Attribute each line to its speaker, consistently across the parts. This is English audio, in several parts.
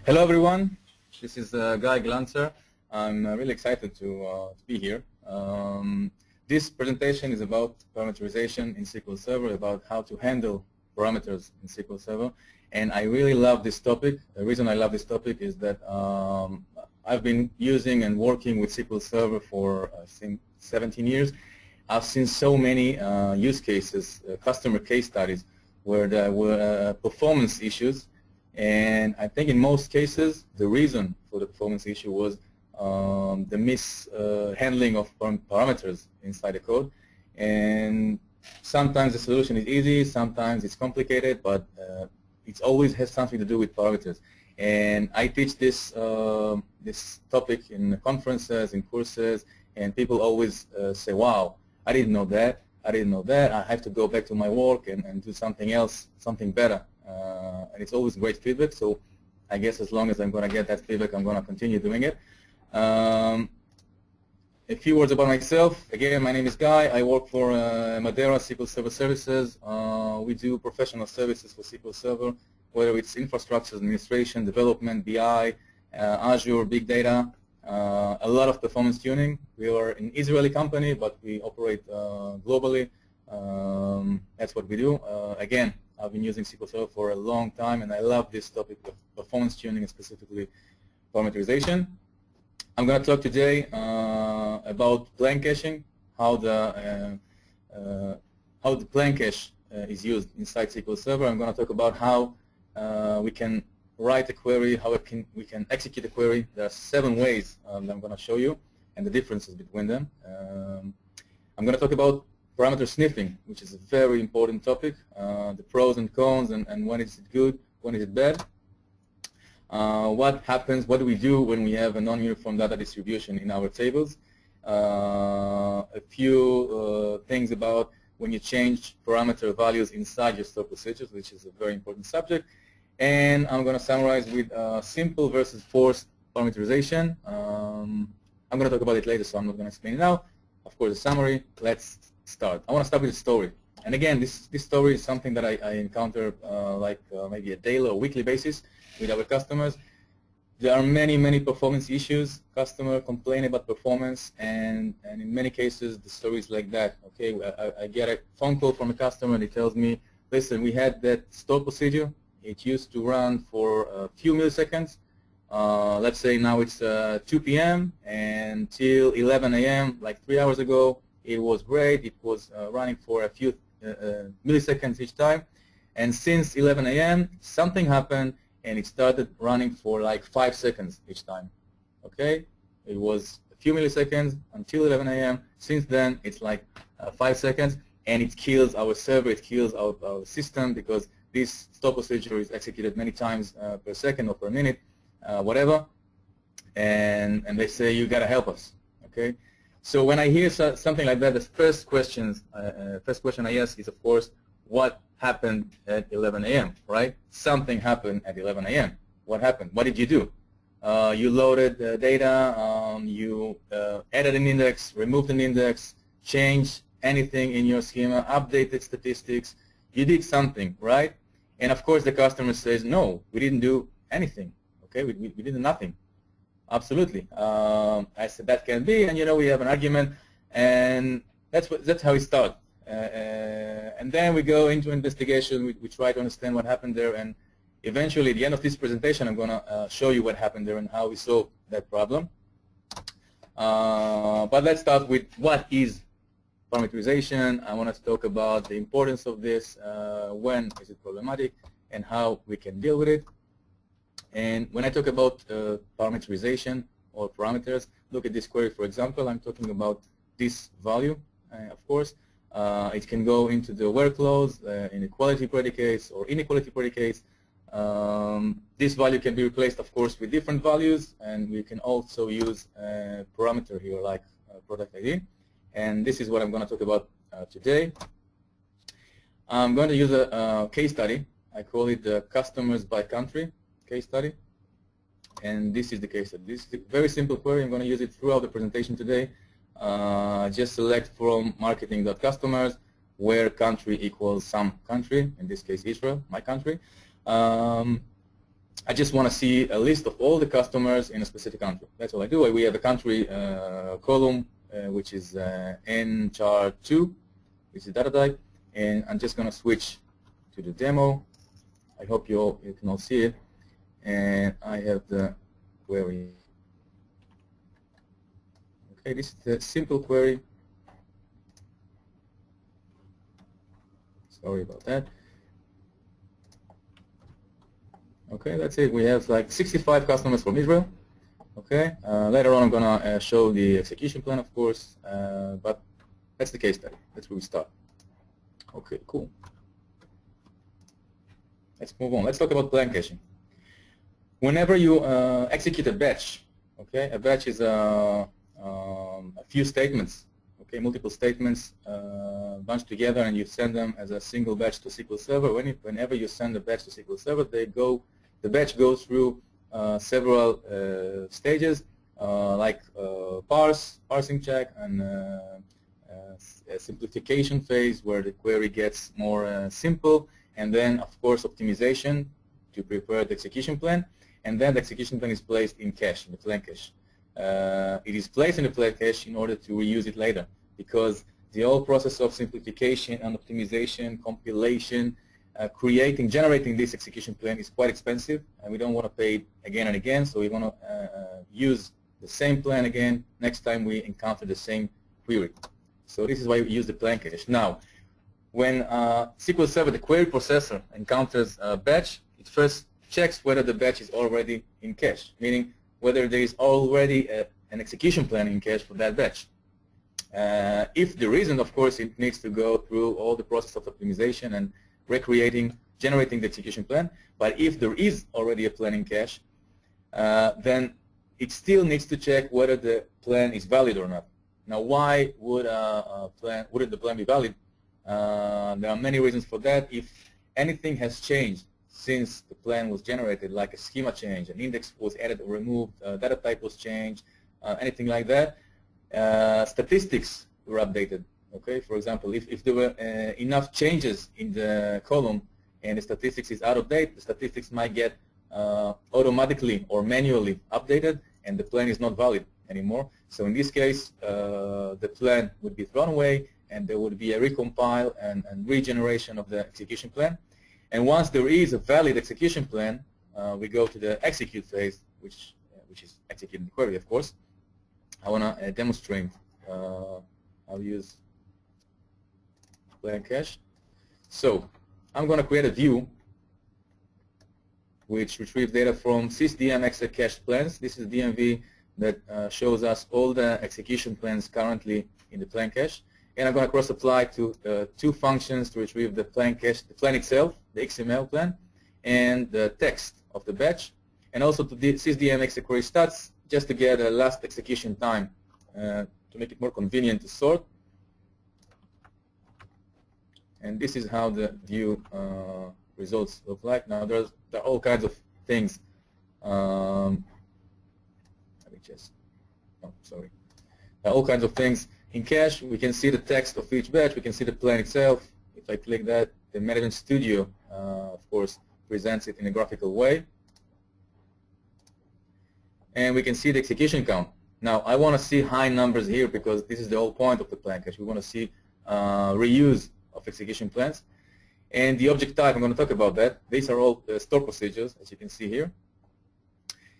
Speaker 1: Hello everyone, this is Guy Glantser. I'm really excited to be here. This presentation is about parameterization in SQL Server, about how to handle parameters in SQL Server. And I really love this topic. The reason I love this topic is that I've been using and working with SQL Server for 17 years. I've seen so many use cases, customer case studies, where there were performance issues. And I think in most cases, the reason for the performance issue was the mishandling of parameters inside the code. And sometimes the solution is easy, sometimes it's complicated, but it always has something to do with parameters. And I teach this topic in conferences, in courses, and people always say, wow, I didn't know that. I didn't know that. I have to go back to my work and do something else, something better. And it's always great feedback, so I guess as long as I'm going to get that feedback, I'm going to continue doing it. A few words about myself. Again, my name is Guy. I work for Madeira SQL Server Services. We do professional services for SQL Server, whether it's infrastructure, administration, development, BI, Azure, big data, a lot of performance tuning. We are an Israeli company, but we operate globally. That's what we do. Again, I've been using SQL Server for a long time, and I love this topic of performance tuning and specifically parameterization. I'm going to talk today about plan caching, how the plan cache is used inside SQL Server. I'm going to talk about how we can write a query, how we can execute a query. There are 7 ways that I'm going to show you, and the differences between them. I'm going to talk about parameter sniffing, which is a very important topic, the pros and cons, and when is it good, when is it bad. What happens, what do we do when we have a non-uniform data distribution in our tables. A few things about when you change parameter values inside your store procedures, which is a very important subject. And I'm going to summarize with simple versus forced parameterization. I'm going to talk about it later, so I'm not going to explain it now. Of course, a summary. Let's start. I want to start with a story. And again, this story is something that I encounter maybe a daily or weekly basis with our customers. There are many performance issues. Customer complain about performance, and in many cases the story is like that. Okay, I get a phone call from a customer and he tells me, listen, we had that store procedure. It used to run for a few milliseconds. Let's say now it's 2 p.m. and till 11 a.m., like 3 hours ago, it was great. It was running for a few milliseconds each time. And since 11 a.m., something happened, and it started running for like 5 seconds each time. Okay? It was a few milliseconds until 11 a.m. Since then, it's like 5 seconds, and it kills our server. It kills our system because this store procedure is executed many times per second or per minute, whatever. And they say, you got to help us. Okay? So when I hear something like that, the first question I ask is, of course, what happened at 11 a.m., right? Something happened at 11 a.m. What happened? What did you do? You loaded the data, you added an index, removed an index, changed anything in your schema, updated statistics. You did something, right? And of course, the customer says, no, we didn't do anything. Okay, we did nothing. Absolutely. I said that can be, and we have an argument, and that's how it starts. And then we go into investigation. We try to understand what happened there, and eventually, at the end of this presentation, I'm going to show you what happened there and how we solved that problem. But let's start with what is parameterization. I want to talk about the importance of this, when is it problematic, and how we can deal with it. And when I talk about parameterization or parameters, look at this query, for example. I'm talking about this value, of course. It can go into the where clause, inequality predicates, or inequality predicates. This value can be replaced, of course, with different values, and we can also use a parameter here like product ID. And this is what I'm going to talk about today. I'm going to use a case study. I call it the customers by country case study. And this is the case study. This is a very simple query. I'm going to use it throughout the presentation today. Just select from marketing.customers where country equals some country, in this case Israel, my country. I just want to see a list of all the customers in a specific country. That's all I do. We have a country column, which is nchar2, which is data type, and I'm just going to switch to the demo. I hope you can all see it. And I have the query. Okay, this is the simple query. Sorry about that. Okay, that's it. We have like 65 customers from Israel. Okay, later on I'm gonna show the execution plan, of course, but that's the case study. That's where we start. Okay, cool. Let's move on. Let's talk about plan caching. Whenever you execute a batch, okay, a batch is a few statements, okay, multiple statements bunched together, and you send them as a single batch to SQL Server. Whenever you send a batch to SQL Server, the batch goes through several stages, like parsing check and a simplification phase where the query gets more simple, and then of course optimization to prepare the execution plan, and then the execution plan is placed in cache, in the plan cache. It is placed in the plan cache in order to reuse it later, because the whole process of simplification and optimization, compilation, generating this execution plan is quite expensive, and we don't want to pay it again and again, so we want to use the same plan again next time we encounter the same query. So this is why we use the plan cache. Now, when SQL Server, the query processor, encounters a batch, it first checks whether the batch is already in cache, meaning whether there is already an execution plan in cache for that batch. If there isn't, of course, it needs to go through all the process of optimization and generating the execution plan. But if there is already a plan in cache, then it still needs to check whether the plan is valid or not. Now, why wouldn't the plan be valid? There are many reasons for that. If anything has changed since the plan was generated, like a schema change, an index was added or removed, data type was changed, anything like that, statistics were updated. Okay, for example, if there were enough changes in the column and the statistics is out of date, the statistics might get automatically or manually updated, and the plan is not valid anymore. So in this case, the plan would be thrown away, and there would be a recompile and regeneration of the execution plan. And once there is a valid execution plan, we go to the execute phase, which is executing the query, of course. I want to demonstrate. I'll use plan cache. So I'm going to create a view which retrieves data from sysdm cached plans. This is DMV that shows us all the execution plans currently in the plan cache. And I'm going to cross-apply to two functions to retrieve the plan cache, the plan itself, the XML plan, and the text of the batch, and also to the sysdm query stats just to get a last execution time to make it more convenient to sort. And this is how the view results look like. Now there are all kinds of things. Let me just, oh, sorry. There are all kinds of things in cache. We can see the text of each batch. We can see the plan itself. If I click that, the Management Studio, of course, presents it in a graphical way. And we can see the execution count. Now, I want to see high numbers here because this is the whole point of the plan cache. We want to see reuse of execution plans. And the object type, I'm going to talk about that. These are all store procedures, as you can see here.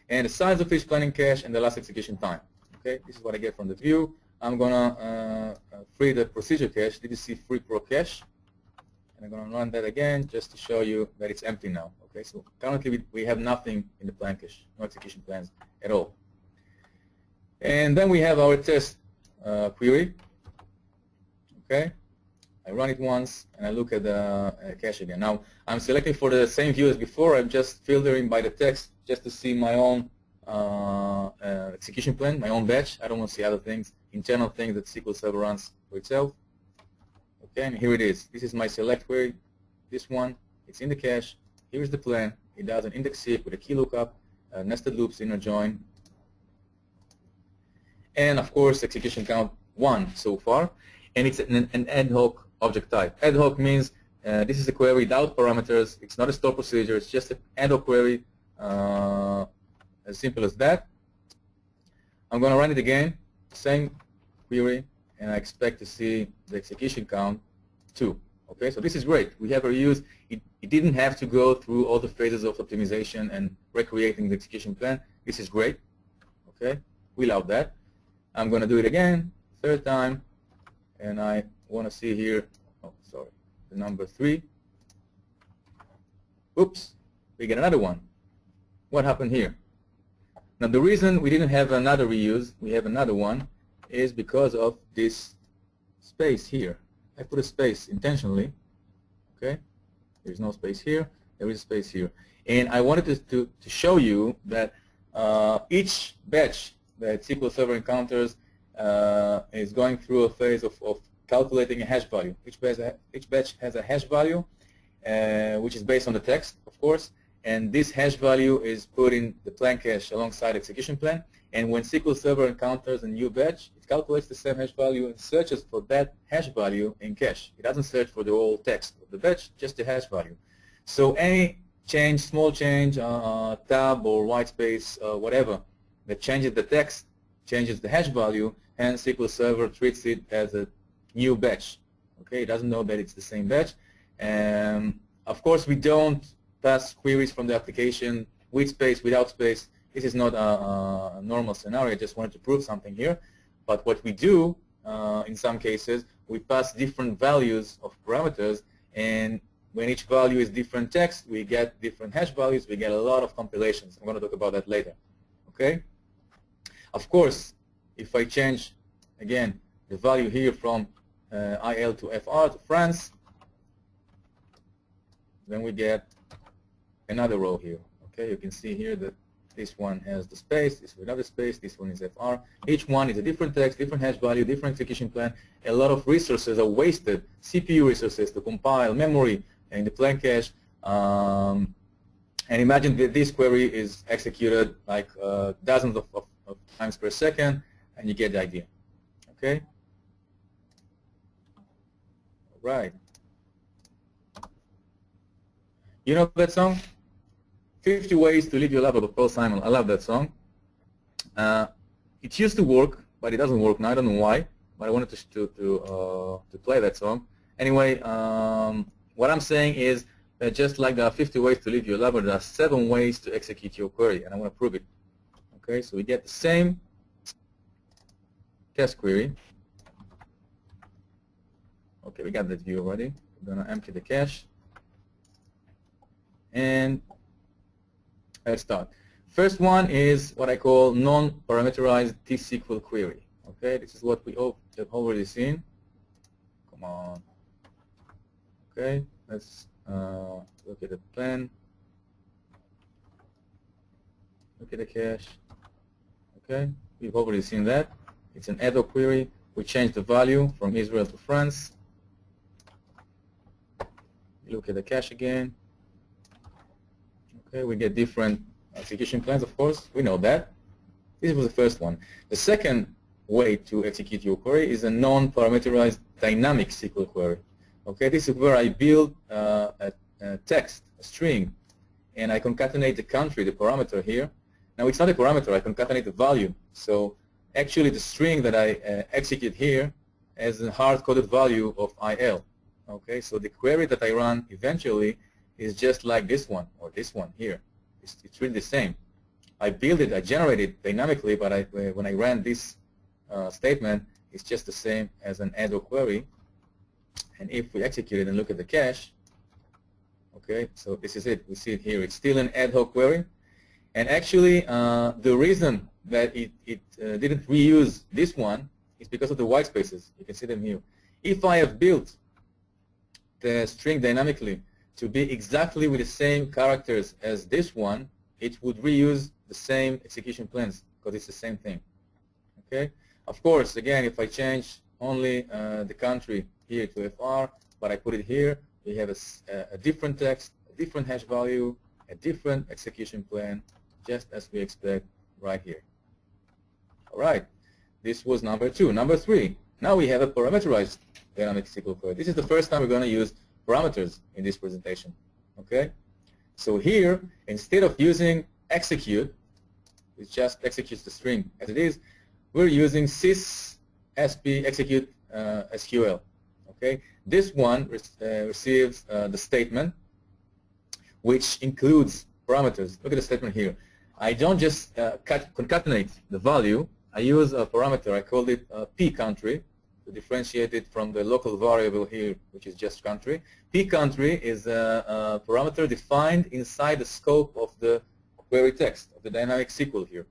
Speaker 1: And the size of each planning cache and the last execution time. Okay, this is what I get from the view. I'm going to free the procedure cache, DDC free pro cache. And I'm going to run that again just to show you that it's empty now. Okay, so currently we have nothing in the plan cache, no execution plans at all. And then we have our test query. Okay, I run it once and I look at the cache again. Now I'm selecting for the same view as before. I'm just filtering by the text just to see my own execution plan, my own batch. I don't want to see other things, internal things that SQL Server runs for itself. Okay, and here it is. This is my select query. This one, it's in the cache. Here's the plan. It does an index seek with a key lookup, nested loops, inner join, and of course execution count 1 so far. And it's an ad hoc object type. Ad hoc means this is a query without parameters. It's not a store procedure. It's just an ad hoc query As simple as that. I'm going to run it again, same query, and I expect to see the execution count 2. Okay, so this is great. We have a reuse. It didn't have to go through all the phases of optimization and recreating the execution plan. This is great. Okay, we love that. I'm going to do it again, third time, and I want to see here, oh, sorry, the number 3. Oops, we get another one. What happened here? Now, the reason we didn't have another reuse, we have another one, is because of this space here. I put a space intentionally. Okay, there's no space here. There is space here, and I wanted to show you that each batch that SQL Server encounters is going through a phase of calculating a hash value. Each batch has a hash value, which is based on the text, of course, and this hash value is put in the plan cache alongside execution plan. And when SQL Server encounters a new batch, it calculates the same hash value and searches for that hash value in cache. It doesn't search for the whole text of the batch, just the hash value. So any change, small change, tab or white space, whatever, that changes the text, changes the hash value, and SQL Server treats it as a new batch. Okay, it doesn't know that it's the same batch. And of course, we don't pass queries from the application with space, without space. This is not a normal scenario. I just wanted to prove something here. But what we do, in some cases, we pass different values of parameters, and when each value is different text, we get different hash values. We get a lot of compilations. I'm going to talk about that later. Okay? Of course, if I change, again, the value here from IL to FR to France, then we get another row here. Okay, you can see here that this one has the space, this without the space, this one is FR. Each one is a different text, different hash value, different execution plan. A lot of resources are wasted, CPU resources to compile, memory in the plan cache. And imagine that this query is executed like dozens of times per second, and you get the idea. Okay? All right. You know that song? 50 Ways to Leave Your Lover by Paul Simon. I love that song. It used to work, but it doesn't work now. I don't know why, but I wanted to play that song. Anyway, what I'm saying is that just like there are 50 ways to leave your lover, there are 7 ways to execute your query, and I want to prove it. Okay, so we get the same test query. Okay, we got that view already. We're going to empty the cache. And let's start. First one is what I call non-parameterized T-SQL query. Okay, this is what we have already seen. Come on. Okay, let's look at the plan. Look at the cache. Okay, we've already seen that. It's an ad-hoc query. We change the value from Israel to France. Look at the cache again. Okay, we get different execution plans, of course. We know that. This was the first one. The second way to execute your query is a non-parameterized dynamic SQL query. Okay, this is where I build a text, a string, and I concatenate the country, the parameter here. Now, it's not a parameter. I concatenate the value. So actually, the string that I execute here has a hard-coded value of IL. Okay, so the query that I run eventually is just like this one or this one here. It's really the same. I build it, I generate it dynamically, but when I ran this statement, it's just the same as an ad-hoc query. And if we execute it and look at the cache, okay, so this is it. We see it here. It's still an ad-hoc query. And actually, the reason that it didn't reuse this one is because of the white spaces. You can see them here. If I have built the string dynamically to be exactly with the same characters as this one, it would reuse the same execution plans because it's the same thing. Okay. Of course, again, if I change only the country here to FR, but I put it here, we have a different text, a different hash value, a different execution plan, just as we expect right here. All right. This was number 2. Number 3. Now we have a parameterized dynamic SQL query. This is the first time we're going to use parameters in this presentation. Okay. So here, instead of using execute, which just executes the string as it is, we're using sys sp execute SQL. Okay, this one receives the statement, which includes parameters. Look at the statement here. I don't just concatenate the value. I use a parameter. I called it p country to differentiate it from the local variable here, which is just country. P country is a parameter defined inside the scope of the query text of the dynamic SQL here.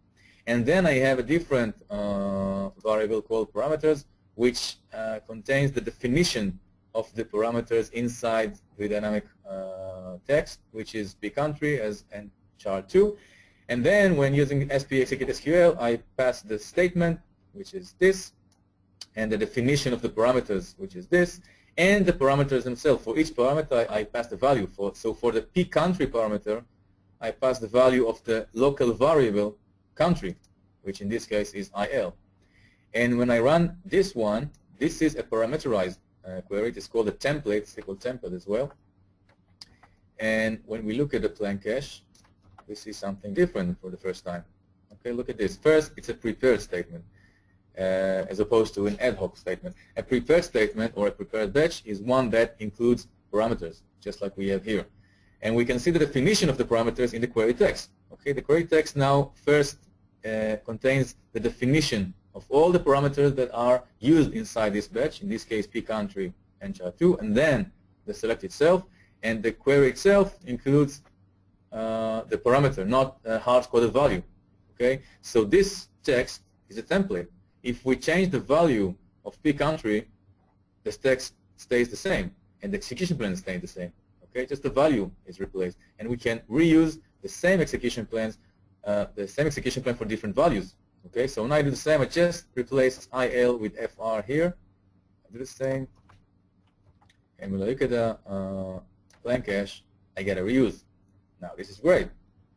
Speaker 1: And then I have a different variable called parameters, which contains the definition of the parameters inside the dynamic text, which is p country as and char2. And then when using sp execute SQL, I pass the statement, which is this, and the definition of the parameters, which is this, and the parameters themselves. For each parameter, I pass the value for. So for the p country parameter, I pass the value of the local variable country, which in this case is il. And when I run this one, this is a parameterized query. It is called a template, SQL template as well. And when we look at the plain cache, we see something different for the first time. Okay, look at this. First, it's a prepared statement, as opposed to an ad hoc statement. A prepared statement or a prepared batch is one that includes parameters, just like we have here. And we can see the definition of the parameters in the query text. Okay, the query text now first contains the definition of all the parameters that are used inside this batch, in this case p country and char2, and then the select itself, and the query itself includes the parameter, not a hard-coded value. Okay, so this text is a template. If we change the value of p country, this text stays the same, and the execution plan stays the same. Okay, just the value is replaced, and we can reuse the same execution plans, for different values. Okay, so when I do the same, I just replace il with fr here. I do the same, and when I look at the plain cache, I get a reuse. Now this is great.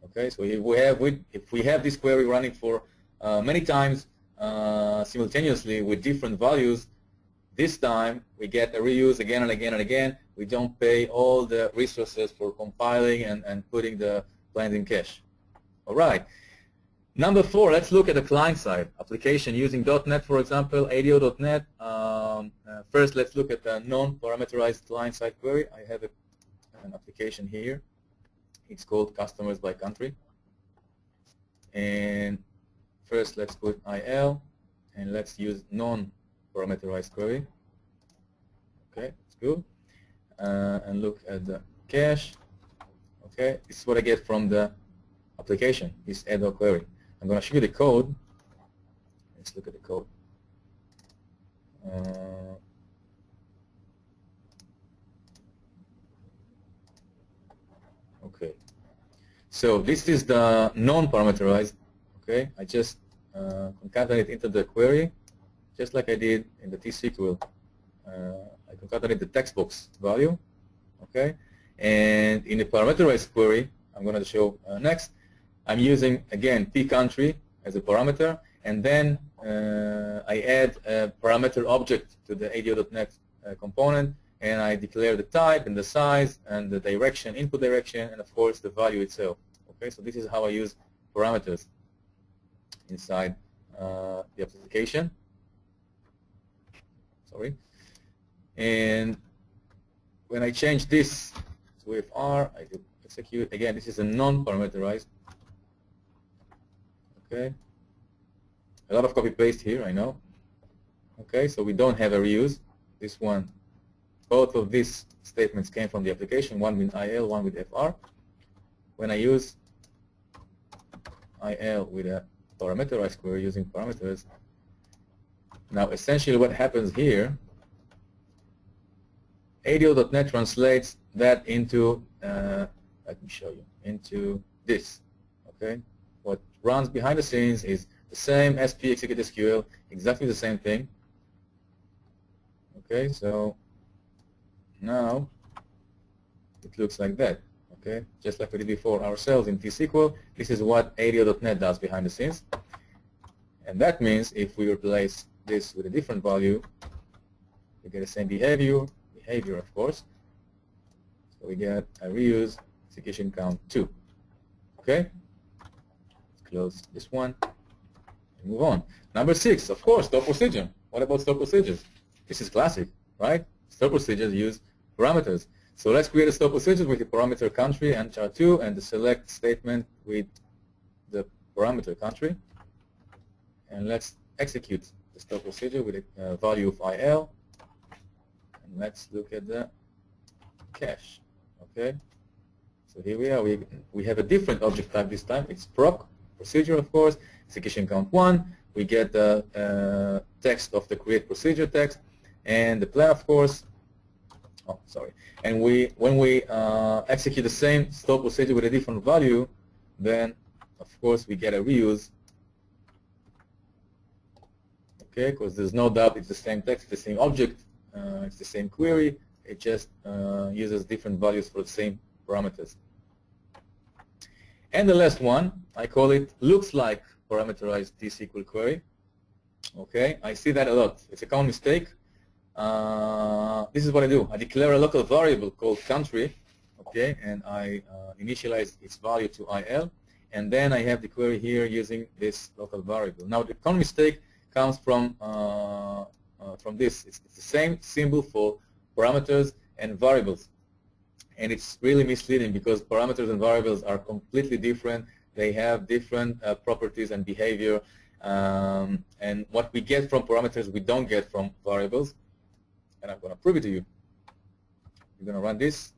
Speaker 1: Okay, so if we have this query running for many times simultaneously with different values, this time we get a reuse again and again and again. We don't pay all the resources for compiling and putting the plans in cache. All right. Number 4, let's look at the client side application using .NET, for example, ADO.NET. First, let's look at the non-parameterized client-side query. I have an application here. It's called customers by country. And first, let's put IL, and let's use non-parameterized query. Okay, it's good. And look at the cache. Okay, this is what I get from the application, this ad-hoc query. I'm going to show you the code. Let's look at the code. Okay. So this is the non-parameterized. Okay, I just concatenate into the query, just like I did in the T-SQL. I concatenate the text box value. Okay, and in the parameterized query, I'm going to show next. I'm using, again, p country as a parameter, and then I add a parameter object to the ADO.NET component, and I declare the type and the size and the direction, input direction, and of course the value itself. Okay, so this is how I use parameters inside the application. Sorry. And when I change this to fr, I do execute. Again, this is a non-parameterized. Okay, a lot of copy-paste here, I know. Okay, so we don't have a reuse. This one, both of these statements came from the application, one with IL, one with FR. When I use IL with a parameterized query using parameters, now essentially what happens here, ADO.NET translates that into, let me show you, into this, okay? What runs behind the scenes is the same SP execute SQL, exactly the same thing. Okay, so now it looks like that. Okay, just like we did before ourselves in T-SQL, this is what ADO.NET does behind the scenes. And that means if we replace this with a different value, we get the same behavior of course. So we get a reuse execution count 2. Okay? Let's close this one and move on. Number 6, of course, store procedure. What about store procedures? This is classic, right? Store procedures use parameters. So let's create a store procedure with the parameter country and char2 and the select statement with the parameter country. And let's execute the store procedure with a value of IL. And let's look at the cache. Okay. So here we are. We have a different object type this time. It's proc procedure, of course. Execution count 1. We get the text of the create procedure text and the plan, of course. Oh, sorry. And when we execute the same store procedure with a different value, then of course we get a reuse. Okay, because there's no doubt it's the same text, the same object, it's the same query. It just uses different values for the same parameters. And the last one, I call it looks like parameterized T-SQL query. Okay, I see that a lot. It's a common mistake. This is what I do. I declare a local variable called country, okay, and I initialize its value to IL, and then I have the query here using this local variable. Now the common mistake comes from this. It's the same symbol for parameters and variables, and it's really misleading because parameters and variables are completely different. They have different properties and behavior, and what we get from parameters we don't get from variables. And I'm going to prove it to you. You're going to run this.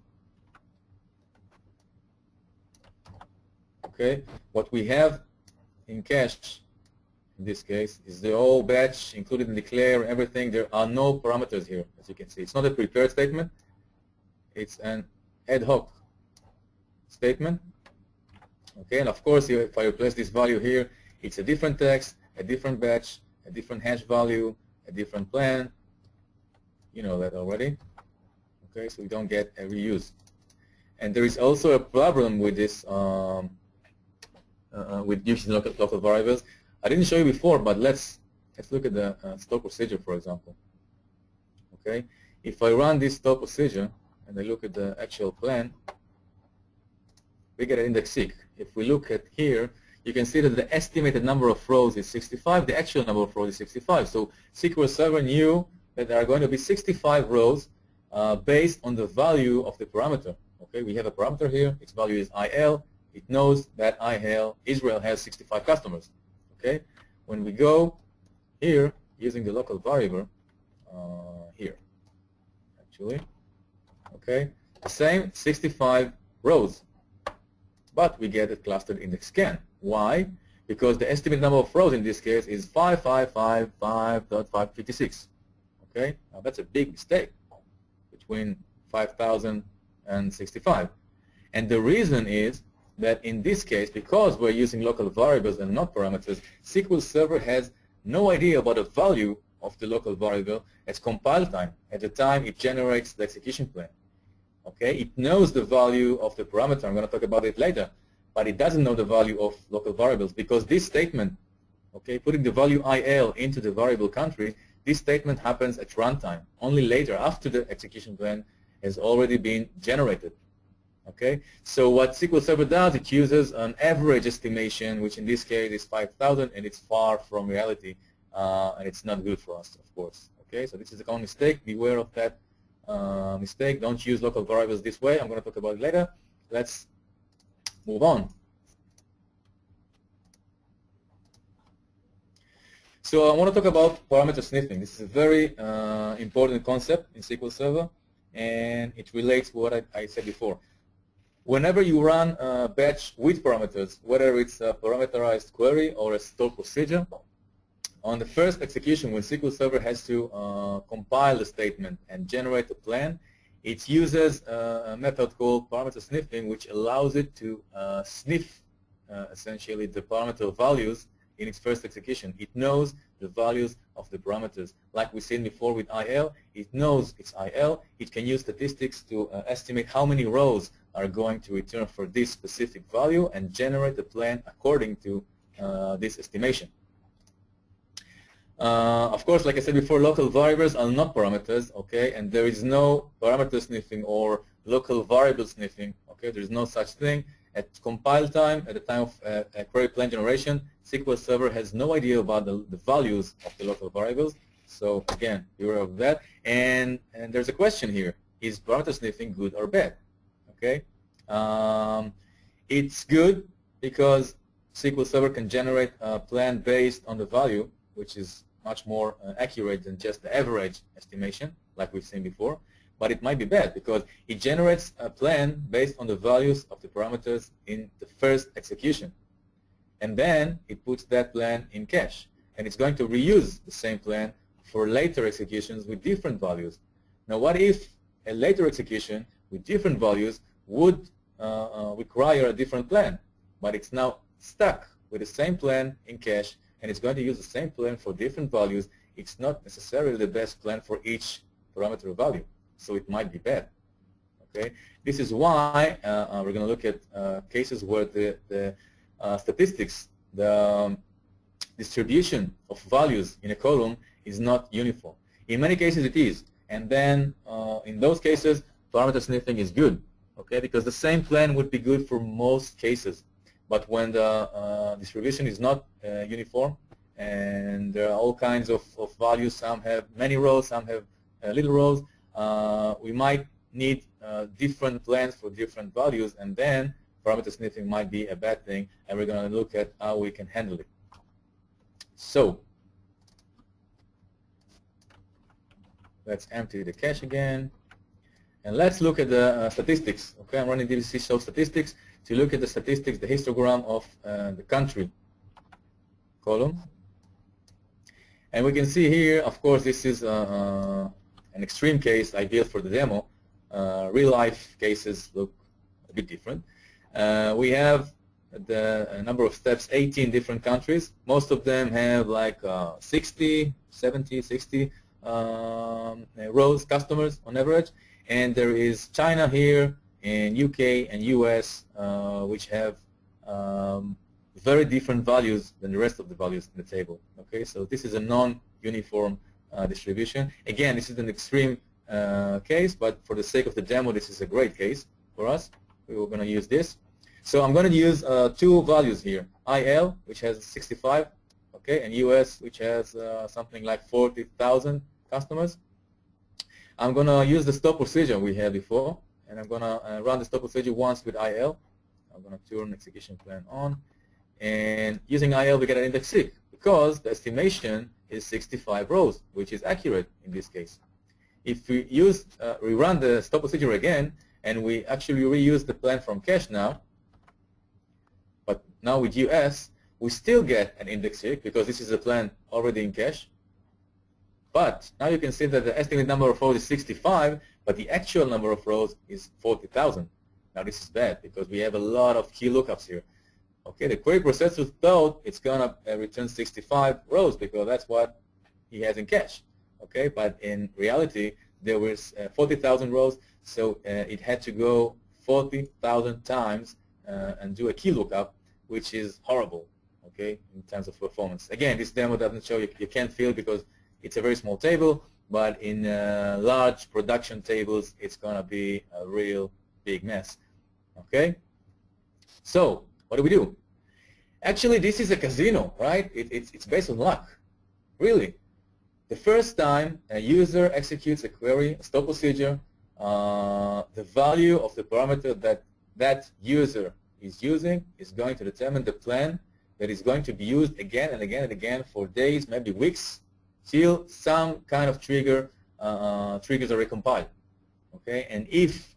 Speaker 1: Okay. What we have in cache, in this case, is the whole batch, including declare, everything. There are no parameters here, as you can see. It's not a prepared statement. It's an ad hoc statement. Okay. And of course, if I replace this value here, it's a different text, a different batch, a different hash value, a different plan. You know that already. Okay, so we don't get a reuse. And there is also a problem with this, with using local variables. I didn't show you before, but let's look at the store procedure, for example. Okay, if I run this store procedure and I look at the actual plan, we get an index seek. If we look at here, you can see that the estimated number of rows is 65. The actual number of rows is 65. So SQL Server knew that there are going to be 65 rows based on the value of the parameter. Okay, we have a parameter here. Its value is IL. It knows that Israel has 65 customers. Okay, when we go here using the local variable here, actually, okay, the same 65 rows, but we get a clustered index scan. Why? Because the estimated number of rows in this case is 5555.556. Okay, now that's a big mistake between 5,000 and 65. And the reason is that in this case, because we're using local variables and not parameters, SQL Server has no idea about the value of the local variable at compile time, at the time it generates the execution plan. Okay, it knows the value of the parameter. I'm going to talk about it later, but it doesn't know the value of local variables because this statement, okay, putting the value IL into the variable country, this statement happens at runtime, only later, after the execution plan has already been generated. Okay, so what SQL Server does, it uses an average estimation, which in this case is 5,000, and it's far from reality, and it's not good for us, of course. Okay, so this is a common mistake. Beware of that mistake. Don't use local variables this way. I'm going to talk about it later. Let's move on. So I want to talk about parameter sniffing. This is a very important concept in SQL Server, and it relates to what I said before. Whenever you run a batch with parameters, whether it's a parameterized query or a store procedure, on the first execution, when SQL Server has to compile the statement and generate a plan, it uses a method called parameter sniffing, which allows it to sniff essentially the parameter values in its first execution. It knows the values of the parameters. Like we've seen before with IL, it knows it's IL. It can use statistics to estimate how many rows are going to return for this specific value and generate the plan according to this estimation. Of course, like I said before, local variables are not parameters, okay, and there is no parameter sniffing or local variable sniffing, Okay, there's no such thing. At compile time, at the time of query plan generation, SQL Server has no idea about the values of the local variables. So again, beware of that. And there's a question here: is parameter sniffing good or bad? Okay, it's good because SQL Server can generate a plan based on the value, which is much more accurate than just the average estimation, like we've seen before. But it might be bad because it generates a plan based on the values of the parameters in the first execution. And then it puts that plan in cache. And it's going to reuse the same plan for later executions with different values. Now, what if a later execution with different values would require a different plan, but it's now stuck with the same plan in cache, and it's going to use the same plan for different values? It's not necessarily the best plan for each parameter value, so it might be bad. Okay, this is why we're going to look at cases where the statistics, the distribution of values in a column is not uniform. In many cases it is, and then in those cases parameter sniffing is good, okay, because the same plan would be good for most cases. But when the distribution is not uniform and there are all kinds of values, some have many rows, some have little rows, we might need different plans for different values, and then parameter sniffing might be a bad thing, and we're going to look at how we can handle it. So let's empty the cache again, and let's look at the statistics. Okay, I'm running DBC show statistics to look at the statistics, the histogram of the country column. And we can see here, of course, this is an extreme case I built for the demo. Real life cases look a bit different. We have the number of steps, 18 different countries. Most of them have like 60, 70, 60 rows, customers on average. And there is China here, and UK and US, which have very different values than the rest of the values in the table. Okay, so this is a non-uniform distribution. Again, this is an extreme case, but for the sake of the demo, this is a great case for us. We were going to use this. So I'm going to use two values here: IL, which has 65, okay, and US, which has something like 40,000 customers. I'm going to use the stop procedure we had before, and I'm going to run the stop procedure once with IL. I'm going to turn execution plan on, and using IL we get an index 6 because the estimation is 65 rows, which is accurate in this case. If we use, we run the stop procedure again, and we actually reuse the plan from cache now, but now with US, we still get an index 6 because this is a plan already in cache. But now you can see that the estimated number of rows is 65, but the actual number of rows is 40,000. Now this is bad because we have a lot of key lookups here. Okay, the query processor thought it's going to return 65 rows because that's what he has in cache. Okay, but in reality there was 40,000 rows, so it had to go 40,000 times and do a key lookup, which is horrible, okay, in terms of performance. Again, this demo doesn't show you can't feel because it's a very small table, but in large production tables, it's going to be a real big mess. Okay? So, what do we do? Actually, this is a casino, right? It's based on luck. Really. The first time a user executes a query, a stop procedure, the value of the parameter that user is using is going to determine the plan that is going to be used again and again and again for days, maybe weeks, till some kind of triggers are recompiled. Okay, and if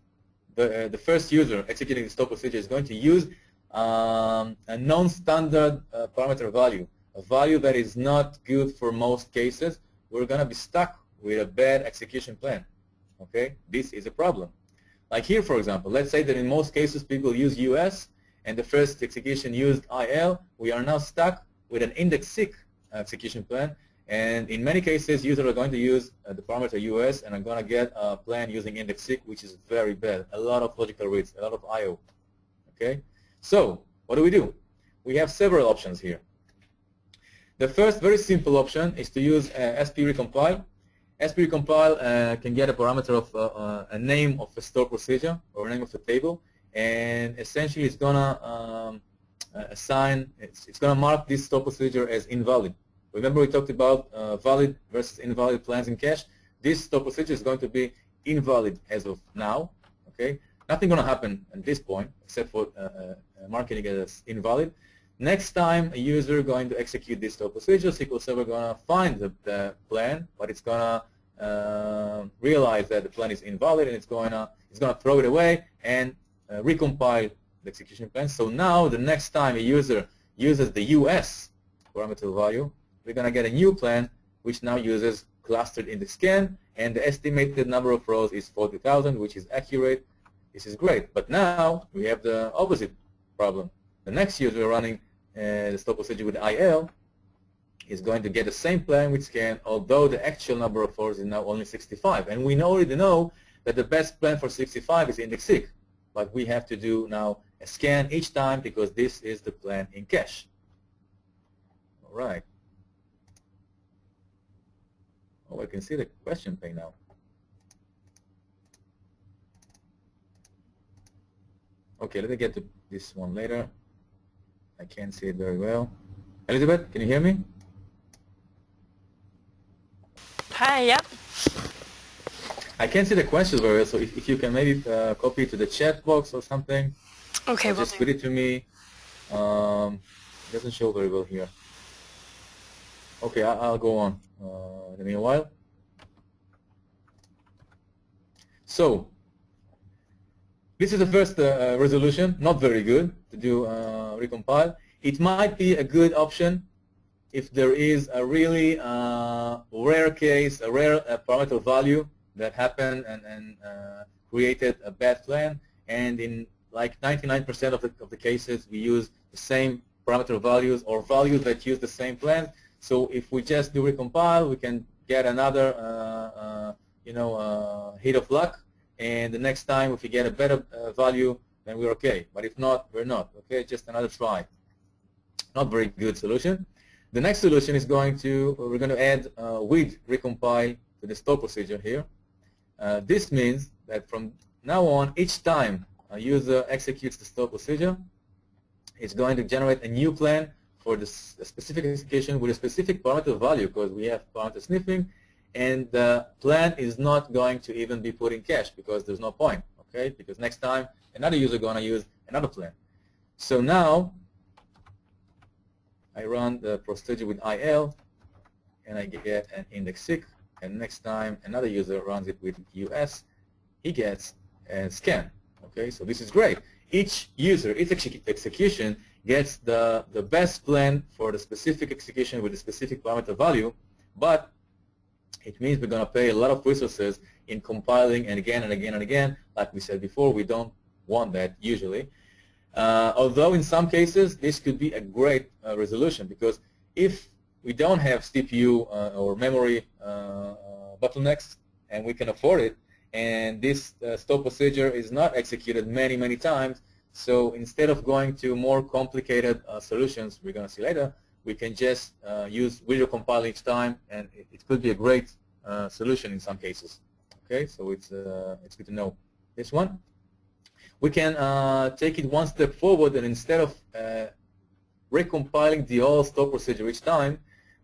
Speaker 1: the first user executing the stop procedure is going to use a non-standard parameter value, a value that is not good for most cases, we're going to be stuck with a bad execution plan. Okay, this is a problem. Like here, for example, let's say that in most cases people use US and the first execution used IL. We are now stuck with an index 6 execution plan. And in many cases, users are going to use the parameter US and are going to get a plan using index 6, which is very bad. A lot of logical reads, a lot of I/O. Okay? So, what do? We have several options here. The first very simple option is to use SP recompile. SP recompile can get a parameter of a name of a store procedure or a name of a table, and essentially it's gonna it's gonna mark this store procedure as invalid. Remember we talked about valid versus invalid plans in cache. This store procedure is going to be invalid as of now. Okay, nothing gonna happen at this point except for marking it as invalid. Next time a user going to execute this store procedure, SQL Server gonna find the plan, but it's gonna realize that the plan is invalid, and it's gonna throw it away and recompile the execution plan. So now the next time a user uses the US parameter value, we're gonna get a new plan which now uses clustered index scan, and the estimated number of rows is 40,000, which is accurate. This is great. But now we have the opposite problem. The next user running the store procedure with IL is going to get the same plan with scan, although the actual number of rows is now only 65. And we already know that the best plan for 65 is index seek. But we have to do now a scan each time because this is the plan in cache. All right. Oh, I can see the question pane now. Okay, let me get to this one later. I can't see it very well. Elizabeth, can you hear me?
Speaker 2: Hi, yeah.
Speaker 1: I can't see the questions very well, so if you can maybe copy it to the chat box or something.
Speaker 2: Okay,
Speaker 1: or just put it to me. It doesn't show very well here. Okay, I'll go on in a meanwhile. So, this is the first resolution, not very good to do recompile. It might be a good option if there is a really rare case, a rare parameter value that happened and created a bad plan, and in like 99% of the cases we use the same parameter values or values that use the same plan. So if we just do recompile, we can get another hit of luck, and the next time if we get a better value, then we're okay. But if not, we're not. Okay, just another try. Not very good solution. The next solution is we're going to add with recompile to the store procedure here. This means that from now on, each time a user executes the store procedure, it's going to generate a new plan for the specific execution with a specific parameter value, because we have parameter sniffing, and the plan is not going to even be put in cache because there's no point, okay? Because next time another user is going to use another plan. So now I run the procedure with IL, and I get an index seek, and next time another user runs it with US, he gets a scan. Okay, so this is great. Each user, each execution gets the best plan for the specific execution with the specific parameter value, but it means we're going to pay a lot of resources in compiling and again and again and again. Like we said before, we don't want that usually. Although in some cases this could be a great resolution, because if we don't have CPU or memory bottlenecks and we can afford it, and this store procedure is not executed many times, so instead of going to more complicated solutions we're going to see later, we can just use video compile each time, and it could be a great solution in some cases. Okay, so it's good to know this one. We can take it one step forward, and instead of recompiling the whole store procedure each time,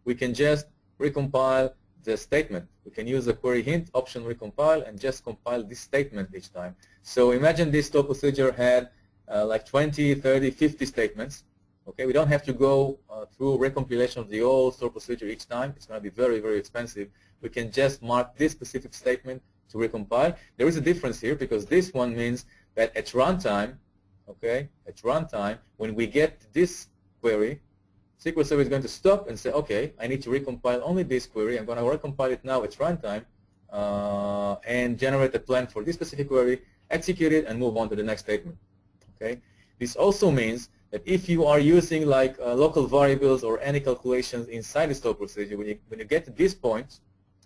Speaker 1: we can just recompile the statement. We can use the query hint option recompile and just compile this statement each time. So imagine this store procedure had like 20, 30, 50 statements. Okay, we don't have to go through recompilation of the whole store procedure each time. It's going to be very expensive. We can just mark this specific statement to recompile. There is a difference here, because this one means that at runtime, okay, at runtime, when we get this query, SQL Server is going to stop and say, okay, I need to recompile only this query. I'm going to recompile it now at runtime and generate a plan for this specific query, execute it, and move on to the next statement. Okay. This also means that if you are using like local variables or any calculations inside the store procedure, when you get to this point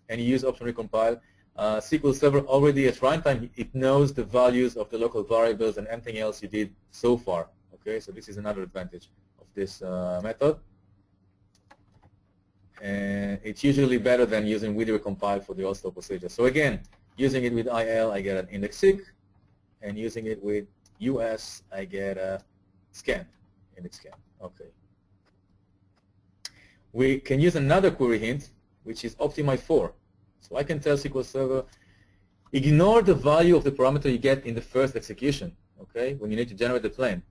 Speaker 1: and you use option recompile, SQL Server already at runtime, it knows the values of the local variables and anything else you did so far. Okay, so this is another advantage of this method. And it's usually better than using with recompile for the all-store procedure. So again, using it with IL, I get an index seek, and using it with US, I get a scan, index scan. Okay. We can use another query hint, which is optimize for. So I can tell SQL Server, ignore the value of the parameter you get in the first execution, okay, when you need to generate the plan.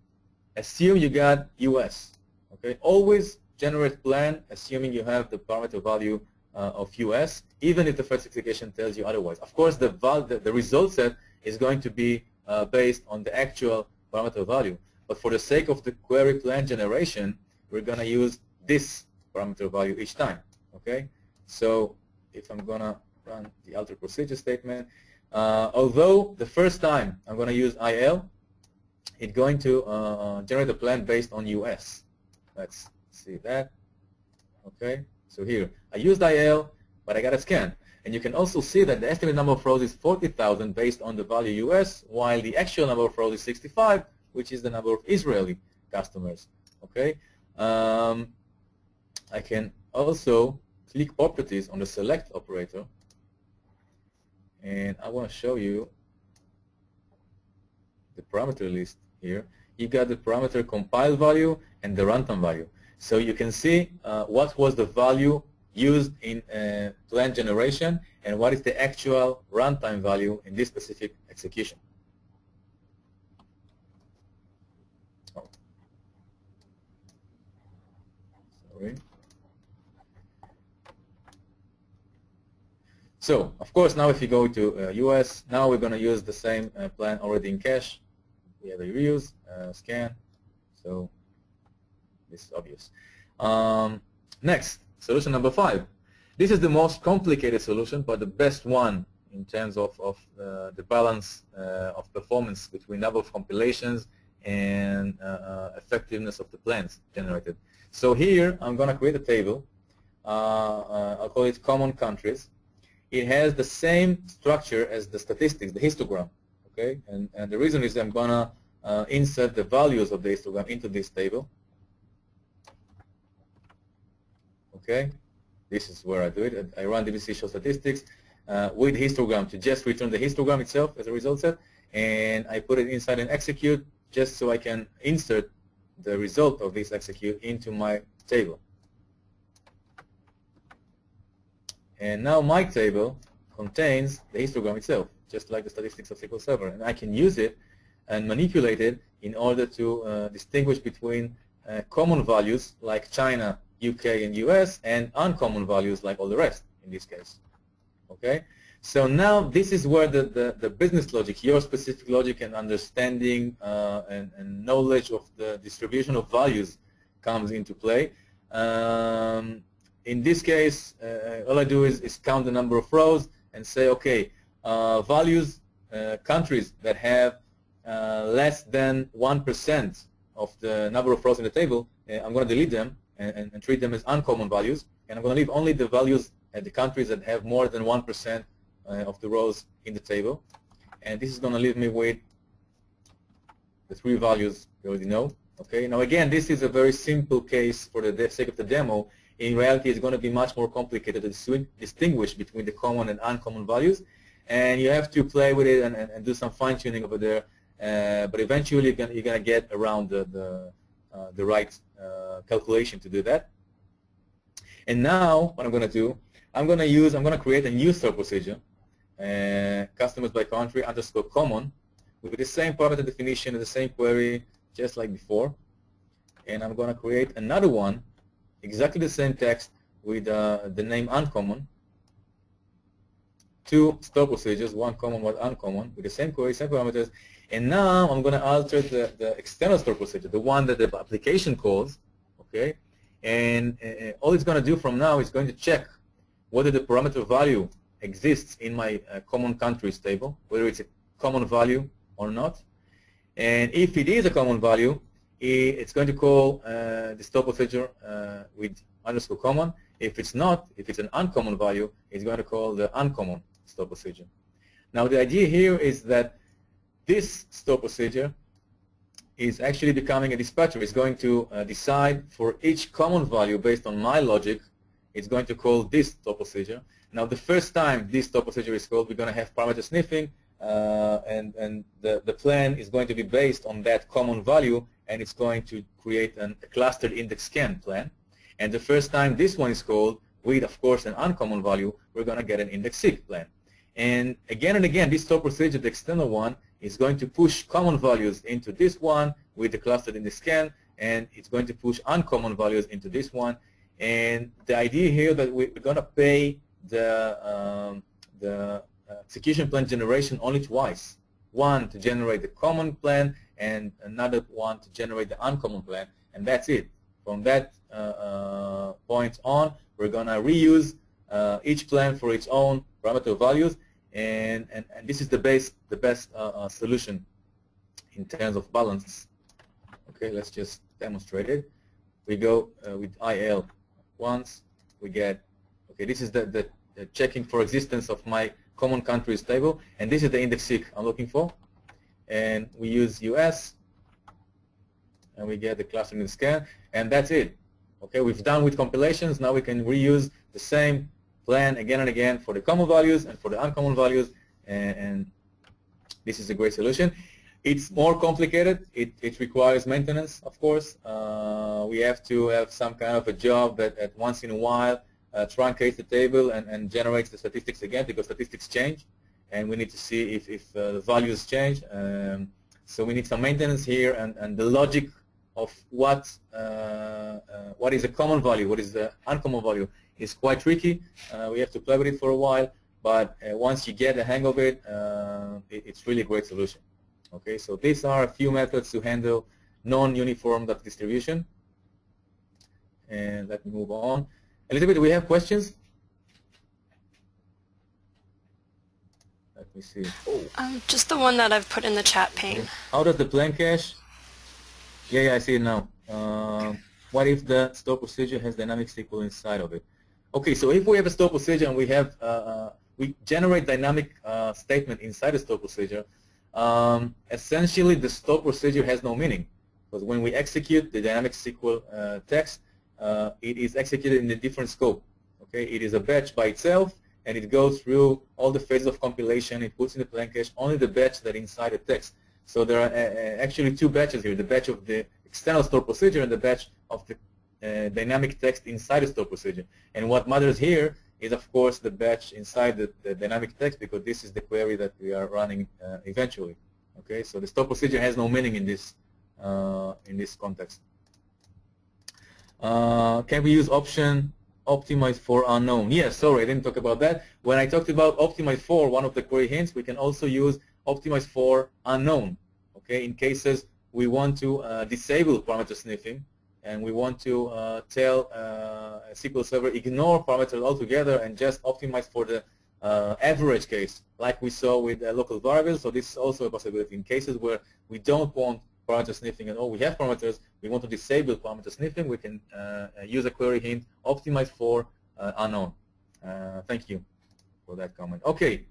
Speaker 1: Assume you got US, okay? Always generate plan assuming you have the parameter value of US, even if the first execution tells you otherwise. Of course, the result set is going to be based on the actual parameter value. But for the sake of the query plan generation, we're going to use this parameter value each time, okay? So if I'm going to run the alter procedure statement, although the first time I'm going to use IL, it's going to generate a plan based on US. Let's see that. Okay, so here I used IL, but I got a scan. And you can also see that the estimated number of rows is 40,000 based on the value US, while the actual number of rows is 65, which is the number of Israeli customers. Okay, I can also click properties on the select operator, and I want to show you the parameter list here. You got the parameter compile value and the runtime value. So you can see what was the value used in plan generation and what is the actual runtime value in this specific execution. Oh. Sorry. So, of course, now if you go to US, now we're going to use the same plan already in cache. We have a reuse, scan, so this is obvious. Next, solution number 5. This is the most complicated solution, but the best one in terms of the balance of performance between number of compilations and effectiveness of the plans generated. So here, I'm going to create a table. I'll call it common countries. It has the same structure as the statistics, the histogram. Okay, and the reason is I'm going to insert the values of the histogram into this table. Okay, this is where I do it. I run DBC show statistics with histogram to just return the histogram itself as a result set, and I put it inside an execute just so I can insert the result of this execute into my table. And now my table contains the histogram itself, just like the statistics of SQL Server. And I can use it and manipulate it in order to distinguish between common values like China, UK, and US, and uncommon values like all the rest in this case. Okay? So now this is where the business logic, your specific logic and understanding and knowledge of the distribution of values comes into play. In this case, all I do is count the number of rows and say, okay, values, countries that have less than 1% of the number of rows in the table, I'm going to delete them and treat them as uncommon values, and I'm going to leave only the values at the countries that have more than 1% of the rows in the table. And this is going to leave me with the 3 values you already know. Okay. Now again, this is a very simple case for the sake of the demo. In reality, it's going to be much more complicated to distinguish between the common and uncommon values, and you have to play with it and do some fine-tuning over there. But eventually, you're going to get around the right calculation to do that. And now, what I'm going to do, I'm going to create a new store procedure, customers by country _ common, with the same parameter definition and the same query, just like before. And I'm going to create another one, exactly the same text with the name uncommon. 2 store procedures, one common, one uncommon, with the same query, same parameters. And now I'm going to alter the external store procedure, the one that the application calls, okay? And all it's going to do from now is going to check whether the parameter value exists in my common countries table, whether it's a common value or not. And if it is a common value, it's going to call the store procedure with _ common. If it's not, if it's an uncommon value, it's going to call the uncommon store procedure. Now the idea here is that this store procedure is actually becoming a dispatcher. It's going to decide for each common value based on my logic, it's going to call this store procedure. Now the first time this store procedure is called, we're going to have parameter sniffing, and the plan is going to be based on that common value, and it's going to create a clustered index scan plan. And the first time this one is called with, of course, an uncommon value, we're going to get an index seek plan. And again, this store procedure, the external one, is going to push common values into this one with the clustered index scan, and it's going to push uncommon values into this one. And the idea here that we're going to pay the execution plan generation only twice. One to generate the common plan and another one to generate the uncommon plan, and that's it. From that point on, we're going to reuse each plan for its own parameter values, and this is the best solution in terms of balance. Okay, let's just demonstrate it. We go with IL once, we get, okay, this is the checking for existence of my common countries table, and this is the index seek I'm looking for, and we use US, and we get the clustering scan, and that's it. Okay, we've done with compilations. Now we can reuse the same plan again and again for the common values and for the uncommon values, and this is a great solution. It's more complicated. It requires maintenance, of course. We have to have some kind of a job that at once in a while truncates the table and generates the statistics again, because statistics change, and we need to see if the values change. So we need some maintenance here, and the logic of what is a common value, what is the uncommon value, is quite tricky. We have to play with it for a while, but once you get the hang of it, it's really a great solution. Okay, so these are a few methods to handle non-uniform data distribution. And let me move on. Elizabeth, do we have questions? Let me see. Oh.
Speaker 2: Just the one that I've put in the chat pane.
Speaker 1: How does the plan cache? Yeah, I see it now. What if the store procedure has dynamic SQL inside of it? Okay, so if we have a store procedure and we have we generate dynamic statement inside the store procedure, essentially the store procedure has no meaning, because when we execute the dynamic SQL text, it is executed in a different scope. Okay, it is a batch by itself, and it goes through all the phases of compilation. It puts in the plan cache only the batch that inside the text. So there are actually two batches here: the batch of the external store procedure and the batch of the dynamic text inside the store procedure. And what matters here is, of course, the batch inside the dynamic text, because this is the query that we are running eventually. Okay, so the store procedure has no meaning in this context. Can we use option optimize for unknown? Yes, sorry, I didn't talk about that. When I talked about optimize for, one of the query hints, we can also use optimize for unknown. Okay, in cases we want to disable parameter sniffing, and we want to tell SQL Server ignore parameters altogether and just optimize for the average case, like we saw with local variables. So this is also a possibility in cases where we don't want parameter sniffing at all. We have parameters, we want to disable parameter sniffing. We can use a query hint, optimize for unknown. Thank you for that comment. Okay.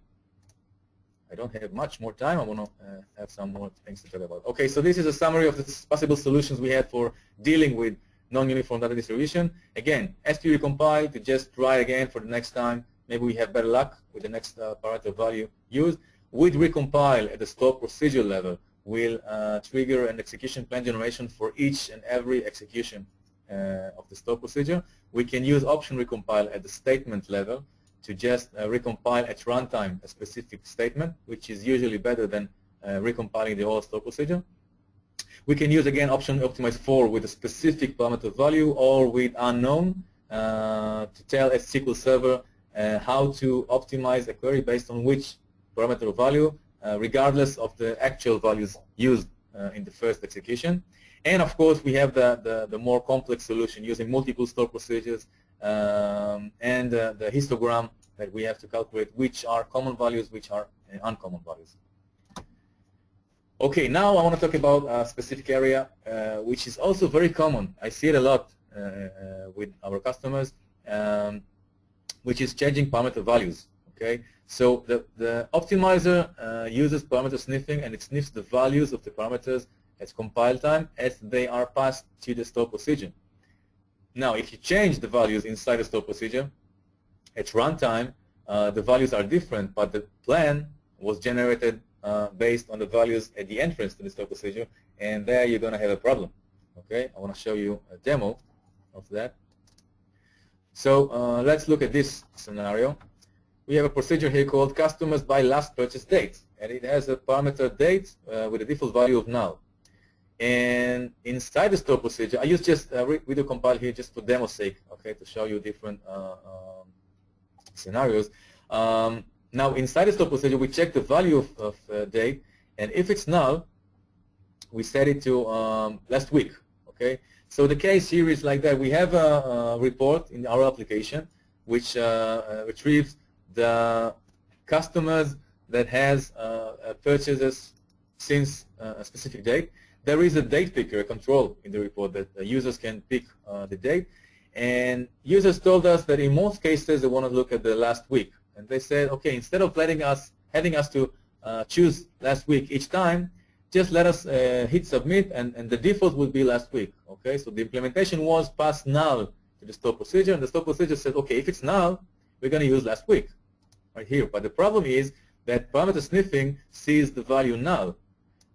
Speaker 1: I don't have much more time. I want to have some more things to talk about. Okay, so this is a summary of the possible solutions we had for dealing with non-uniform data distribution. Again, as you recompile, to just try again for the next time. Maybe we have better luck with the next parameter value used. With recompile at the store procedure level, we'll trigger an execution plan generation for each and every execution of the store procedure. We can use option recompile at the statement level to just recompile at runtime a specific statement, which is usually better than recompiling the whole store procedure. We can use, again, option optimize for with a specific parameter value or with unknown to tell a SQL Server how to optimize a query based on which parameter value, regardless of the actual values used in the first execution. And, of course, we have the more complex solution using multiple store procedures, and the histogram that we have to calculate which are common values, which are uncommon values. Okay, now I want to talk about a specific area which is also very common. I see it a lot with our customers, which is changing parameter values. Okay, so the optimizer uses parameter sniffing, and it sniffs the values of the parameters at compile time as they are passed to the store procedure. Now, if you change the values inside the store procedure, at runtime, the values are different, but the plan was generated based on the values at the entrance to the store procedure, and there you're going to have a problem. Okay, I want to show you a demo of that. So let's look at this scenario. We have a procedure here called customers by last purchase date, and it has a parameter date with a default value of null. And inside the store procedure, I use just video compile here just for demo sake, okay, to show you different scenarios. Now inside the store procedure, we check the value of date, and if it's null, we set it to last week. Okay, so the case here is like that. We have a report in our application which retrieves the customers that has purchases since a specific date. There is a date picker, a control in the report that users can pick the date. And users told us that in most cases they want to look at the last week. And they said, okay, instead of having us to choose last week each time, just let us hit submit, and the default would be last week. Okay, so the implementation was pass null to the store procedure, and the store procedure said, okay, if it's null, we're going to use last week right here. But the problem is that parameter sniffing sees the value null.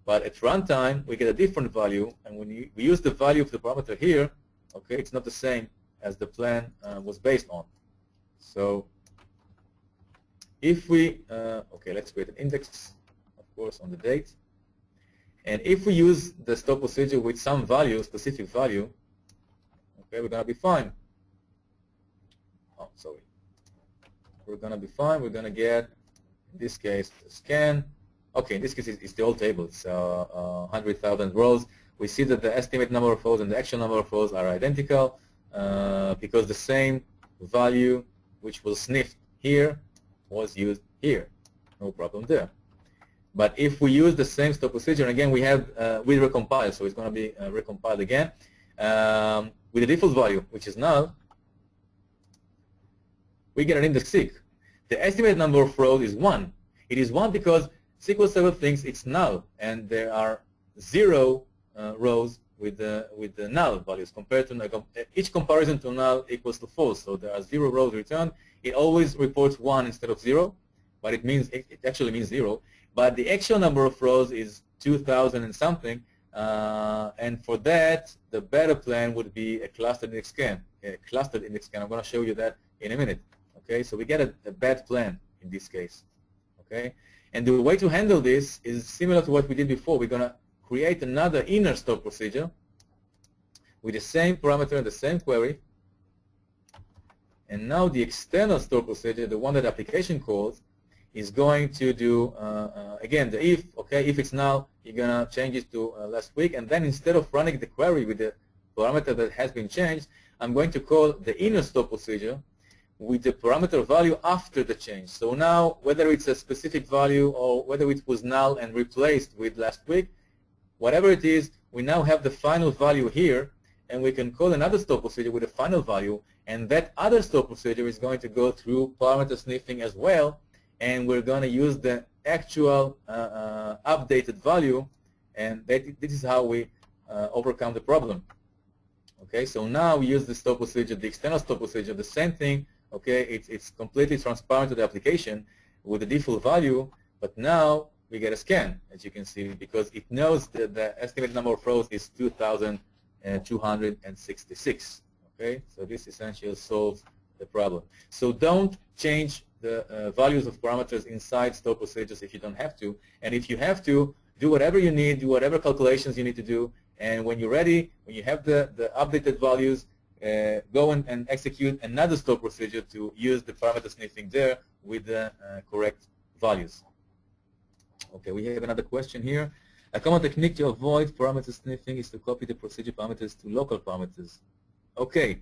Speaker 1: But at runtime, we get a different value, and when we use the value of the parameter here, okay, it's not the same as the plan was based on. So if we, okay, let's create an index, of course, on the date. And if we use the store procedure with some value, specific value, okay, we're going to be fine. Oh, sorry. We're going to be fine. We're going to get, in this case, a scan. Okay, in this case, it's the old table. It's 100,000 rows. We see that the estimate number of rows and the actual number of rows are identical because the same value which was sniffed here was used here. No problem there. But if we use the same store procedure, and again, we have we recompile, so it's going to be recompiled again with the default value, which is null, we get an index seek. The estimated number of rows is 1. It is 1 because SQL Server thinks it's null, and there are 0 rows with the null values compared to each comparison to null equals to false. So there are 0 rows returned. It always reports 1 instead of 0, but it actually means 0. But the actual number of rows is 2,000 and something, and for that, the better plan would be a clustered index scan. I'm going to show you that in a minute. Okay, so we get a bad plan in this case. Okay, and the way to handle this is similar to what we did before. We're going to create another inner store procedure with the same parameter and the same query. And now the external store procedure, the one that the application calls, is going to do, again, the if. Okay, if it's null, you're going to change it to last week. And then instead of running the query with the parameter that has been changed, I'm going to call the inner store procedure with the parameter value after the change. So now, whether it's a specific value or whether it was null and replaced with last week, whatever it is, we now have the final value here, and we can call another store procedure with a final value, and that other store procedure is going to go through parameter sniffing as well, and we're going to use the actual updated value, and this is how we overcome the problem. Okay, so now we use the store procedure, the external store procedure, the same thing. Okay, it's completely transparent to the application with the default value, but now we get a scan, as you can see, because it knows that the estimated number of rows is 2,266. Okay, so this essentially solves the problem. So don't change the values of parameters inside store procedures if you don't have to, and if you have to, do whatever you need, do whatever calculations you need to do, and when you're ready, when you have the updated values, go and execute another store procedure to use the parameter sniffing there with the correct values. Okay, we have another question here. A common technique to avoid parameter sniffing is to copy the procedure parameters to local parameters. Okay,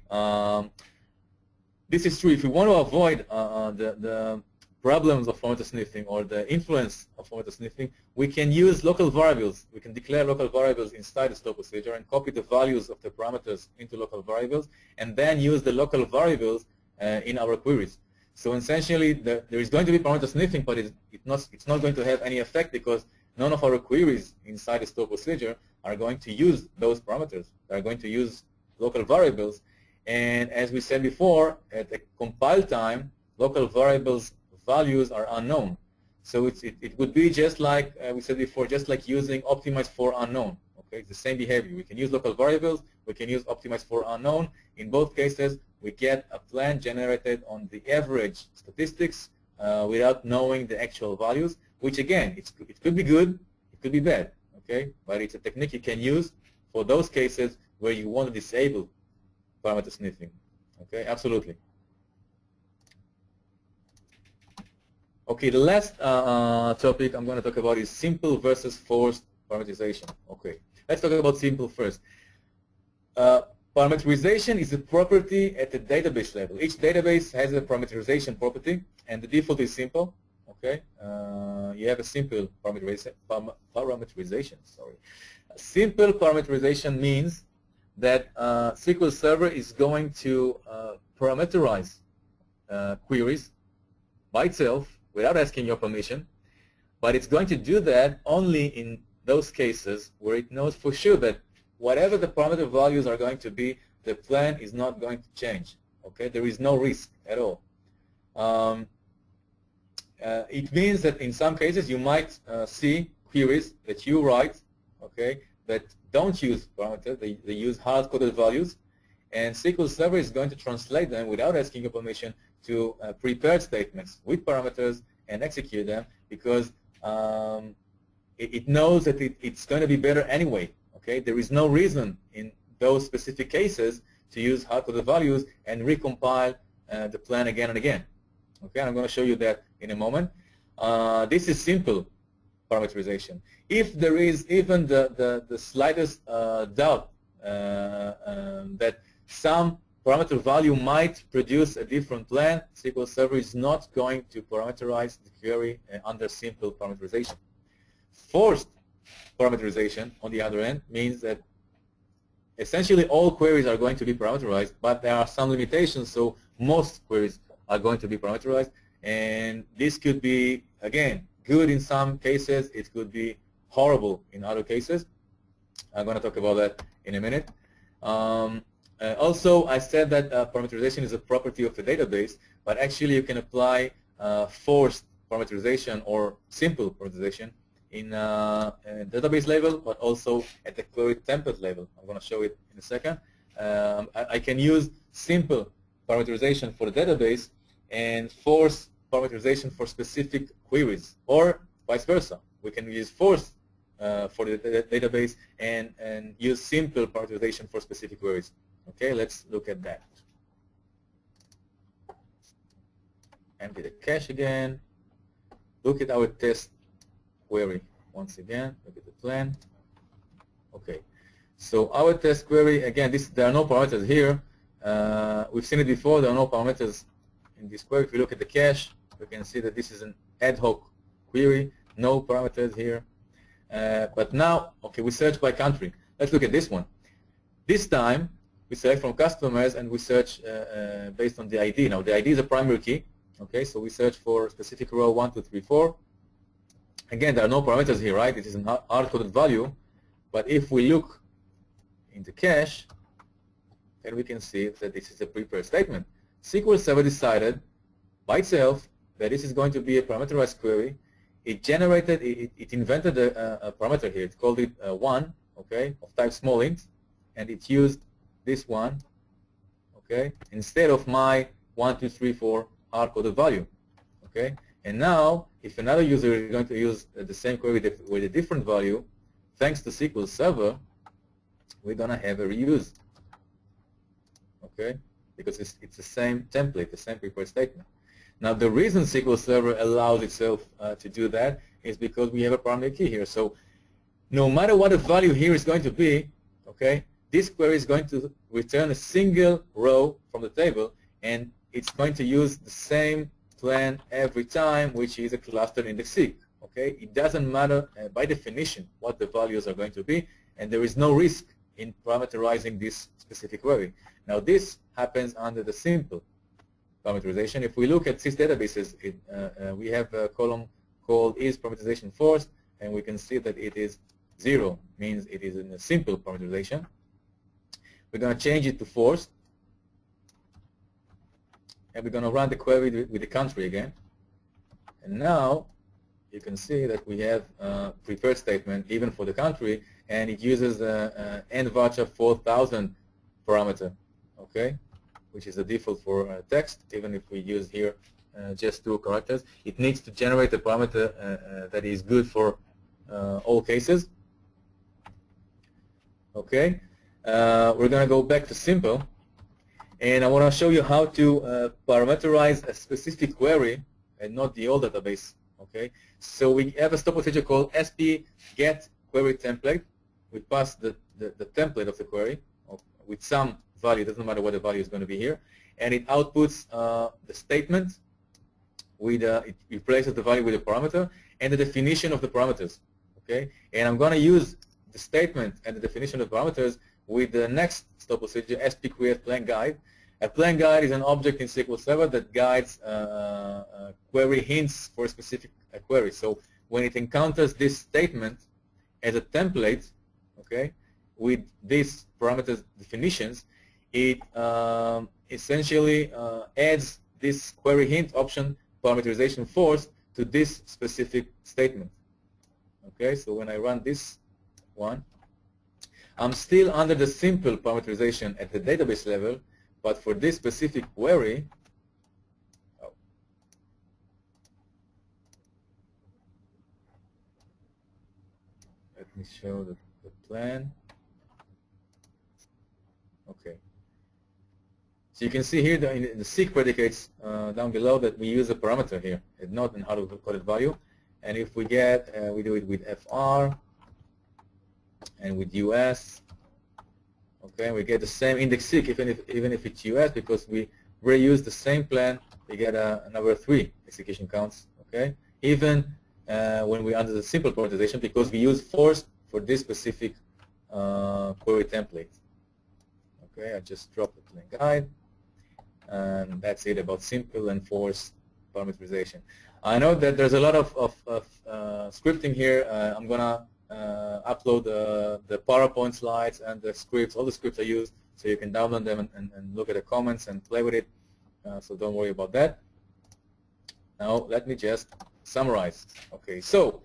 Speaker 1: this is true. If we want to avoid the problems of parameter sniffing or the influence of parameter sniffing, we can use local variables. We can declare local variables inside the store procedure and copy the values of the parameters into local variables, and then use the local variables in our queries. So essentially, there is going to be parameter sniffing, but it's not going to have any effect because none of our queries inside the store procedure are going to use those parameters. They're going to use local variables. And as we said before, at the compile time, local variables values are unknown. So it would be just like we said before, just like using optimize for unknown. Okay, it's the same behavior. We can use local variables. We can use optimize for unknown. In both cases, we get a plan generated on the average statistics without knowing the actual values. Which again, it could be good, it could be bad. Okay, but it's a technique you can use for those cases where you want to disable parameter sniffing. Okay, absolutely. Okay, the last topic I'm going to talk about is simple versus forced parameterization. Okay, let's talk about simple first. Parameterization is a property at the database level. Each database has a parameterization property, and the default is simple. Okay, you have a simple parameterization. Sorry, simple parameterization means that SQL Server is going to parameterize queries by itself without asking your permission, but it's going to do that only in those cases where it knows for sure that whatever the parameter values are going to be, the plan is not going to change. Okay, there is no risk at all. It means that in some cases you might see queries that you write, okay, that don't use parameters, they use hard-coded values, and SQL Server is going to translate them without asking your permission to prepared statements with parameters and execute them because it knows that it's going to be better anyway. Okay, there is no reason in those specific cases to use hard-coded values and recompile the plan again and again. Okay, I'm going to show you that in a moment. This is simple parameterization. If there is even the slightest doubt that some parameter value might produce a different plan, SQL Server is not going to parameterize the query under simple parameterization. Forced parameterization, on the other end, means that essentially all queries are going to be parameterized, but there are some limitations, so most queries are going to be parameterized, and this could be, again, good in some cases, it could be horrible in other cases. I'm going to talk about that in a minute. Also, I said that parameterization is a property of a database, but actually you can apply forced parameterization or simple parameterization in database level, but also at the query template level. I'm going to show it in a second. I can use simple parameterization for the database and force parameterization for specific queries, or vice versa. We can use force for the database and use simple parameterization for specific queries. Okay, let's look at that. Empty the cache again. Look at our test query once again. Look at the plan. Okay, so our test query, again, there are no parameters here. We've seen it before, there are no parameters in this query. If you look at the cache, you can see that this is an ad hoc query, no parameters here. But now, okay, we search by country. Let's look at this one. This time, we select from customers and we search based on the ID. Now, the ID is a primary key. Okay, so we search for specific row 1, 2, 3, 4. Again, there are no parameters here, right? It is an hard-coded value. But if we look in the cache, then we can see that this is a prepared statement. SQL Server decided by itself that this is going to be a parameterized query. It generated, it invented a parameter here. It called it 1, okay, of type small int, and it used this one, okay, instead of my 1, 2, 3, 4 hard-coded value, okay. And now, if another user is going to use the same query with a different value, thanks to SQL Server, we're going to have a reuse, okay, because it's the same template, the same prepared statement. Now, the reason SQL Server allows itself to do that is because we have a primary key here. So, no matter what the value here is going to be, okay, this query is going to return a single row from the table, and it's going to use the same plan every time, which is a clustered index seek. Okay, it doesn't matter by definition what the values are going to be, and there is no risk in parameterizing this specific query. Now, this happens under the simple parameterization. If we look at sys databases, we have a column called is parameterization forced, and we can see that it is 0, means it is in a simple parameterization. We're going to change it to forced, and we're going to run the query with the country again. And now you can see that we have a prepared statement even for the country, and it uses end voucher 4000 parameter, okay, which is the default for text. Even if we use here just 2 characters, it needs to generate a parameter that is good for all cases. Okay, we're going to go back to simple, and I want to show you how to parameterize a specific query and not the old database. Okay, so we have a stop procedure called sp get query template. We pass the template of the query with some value, doesn't matter what the value is going to be here, and it outputs the statement with it replaces the value with a parameter and the definition of the parameters. Okay, and I'm going to use the statement and the definition of parameters with the next stop procedure, sp create plan guide. A plan guide is an object in SQL Server that guides query hints for a specific query. So when it encounters this statement as a template, okay, with these parameters definitions, it essentially adds this query hint option parameterization force to this specific statement. Okay, so when I run this one, I'm still under the simple parameterization at the database level, but for this specific query, let me show the plan. Okay. So you can see here in the seek predicates down below that we use a parameter here, and not in how to call it value. And if we get, we do it with fr and with us. Okay, we get the same index seek even if it's US, because we reuse the same plan. We get another 3 execution counts. Okay, even when we're under the simple parameterization, because we use force for this specific query template. Okay, I just dropped the plan guide, and that's it about simple and force parameterization. I know that there's a lot of scripting here. I'm gonna upload the PowerPoint slides and the scripts, all the scripts I use, so you can download them and look at the comments and play with it. So don't worry about that. Now let me just summarize. Okay, so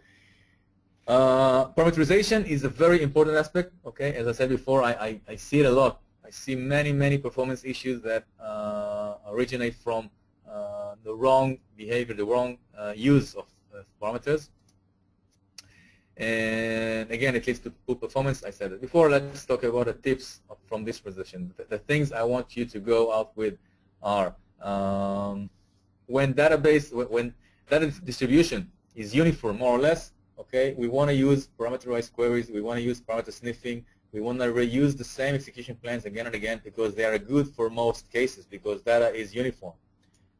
Speaker 1: parameterization is a very important aspect. Okay, as I said before, I see it a lot. I see many performance issues that originate from the wrong behavior, the wrong use of parameters. And again, it leads to poor performance. I said it before. Let's talk about the tips from this position. The things I want you to go out with are when data distribution is uniform, more or less. Okay, we want to use parameterized queries. We want to use parameter sniffing. We want to reuse the same execution plans again and again because they are good for most cases, because data is uniform.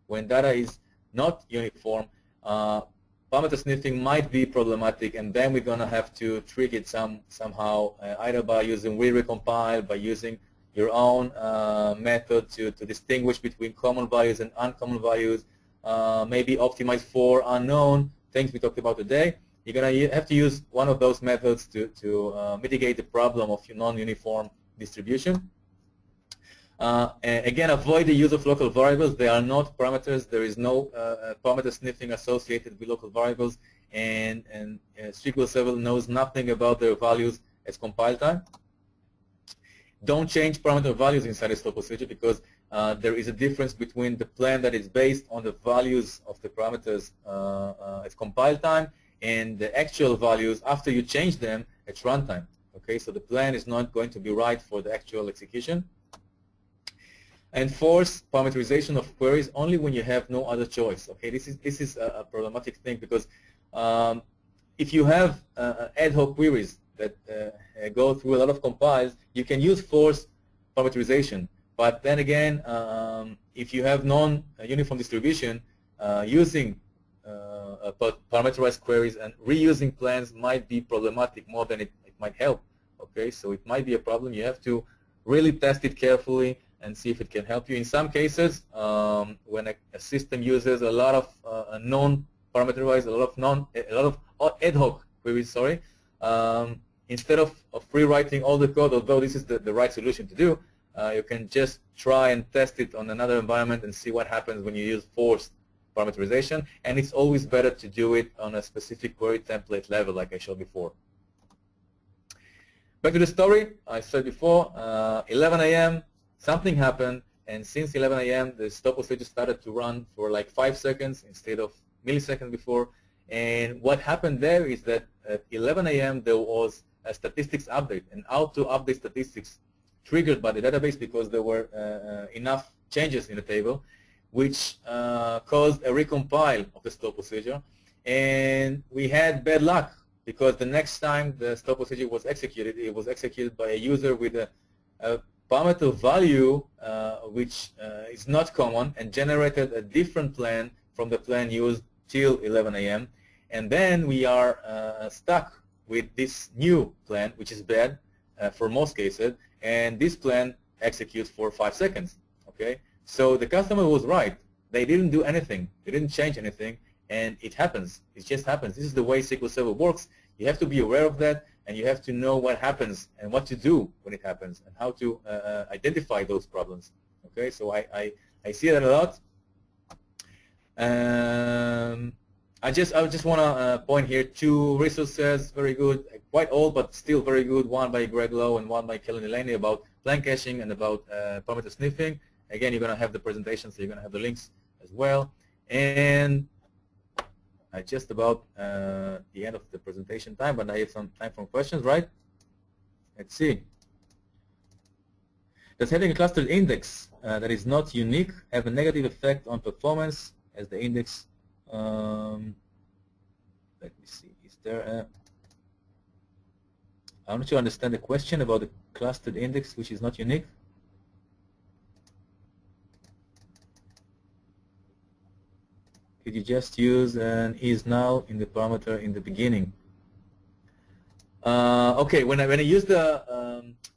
Speaker 1: When data is not uniform, parameter sniffing might be problematic, and then we're going to have to trick it somehow, either by using re-recompile, by using your own method to distinguish between common values and uncommon values, maybe optimize for unknown things we talked about today. You're going to have to use one of those methods to mitigate the problem of non-uniform distribution. And again, avoid the use of local variables. They are not parameters. There is no parameter sniffing associated with local variables, and SQL Server knows nothing about their values as compile time. Don't change parameter values inside a stop procedure, because there is a difference between the plan that is based on the values of the parameters at compile time and the actual values after you change them at runtime. Okay, so the plan is not going to be right for the actual execution. And force parameterization of queries only when you have no other choice. Okay, this is a problematic thing, because if you have ad hoc queries that go through a lot of compiles, you can use force parameterization. But then again, if you have non-uniform distribution, using parameterized queries and reusing plans might be problematic more than it might help. Okay, so it might be a problem. You have to really test it carefully and see if it can help you. In some cases, when a system uses a lot of non-parameterized, a lot of ad hoc queries, sorry, instead of rewriting all the code, although this is the right solution to do, you can just try and test it on another environment and see what happens when you use forced parameterization, and it's always better to do it on a specific query template level like I showed before. Back to the story, I said before, 11 a.m., something happened, and since 11 a.m., the stop procedure started to run for like 5 seconds instead of milliseconds before. And what happened there is that at 11 a.m., there was a statistics update, an how-to-update statistics triggered by the database because there were enough changes in the table, which caused a recompile of the stop procedure. And we had bad luck, because the next time the stop procedure was executed, it was executed by a user with a parameter value which is not common and generated a different plan from the plan used till 11 a.m. And then we are stuck with this new plan, which is bad for most cases, and this plan executes for 5 seconds. Okay, so the customer was right. They didn't do anything. They didn't change anything. And it happens. It just happens. This is the way SQL Server works. You have to be aware of that, and you have to know what happens and what to do when it happens and how to identify those problems. Okay, so I see that a lot. I just want to point here 2 resources, very good, quite old but still very good. One by Greg Lowe and one by Kelly Delaney about plan caching and about parameter sniffing. Again, you're going to have the presentation, so you're going to have the links as well. And just about the end of the presentation time, but I have some time for questions, right? Let's see. Does having a clustered index that is not unique have a negative effect on performance as the index? Let me see. Is there a? I'm not sure I understand the question about the clustered index which is not unique. Could you just use an is null in the parameter in the beginning? Okay, when I use the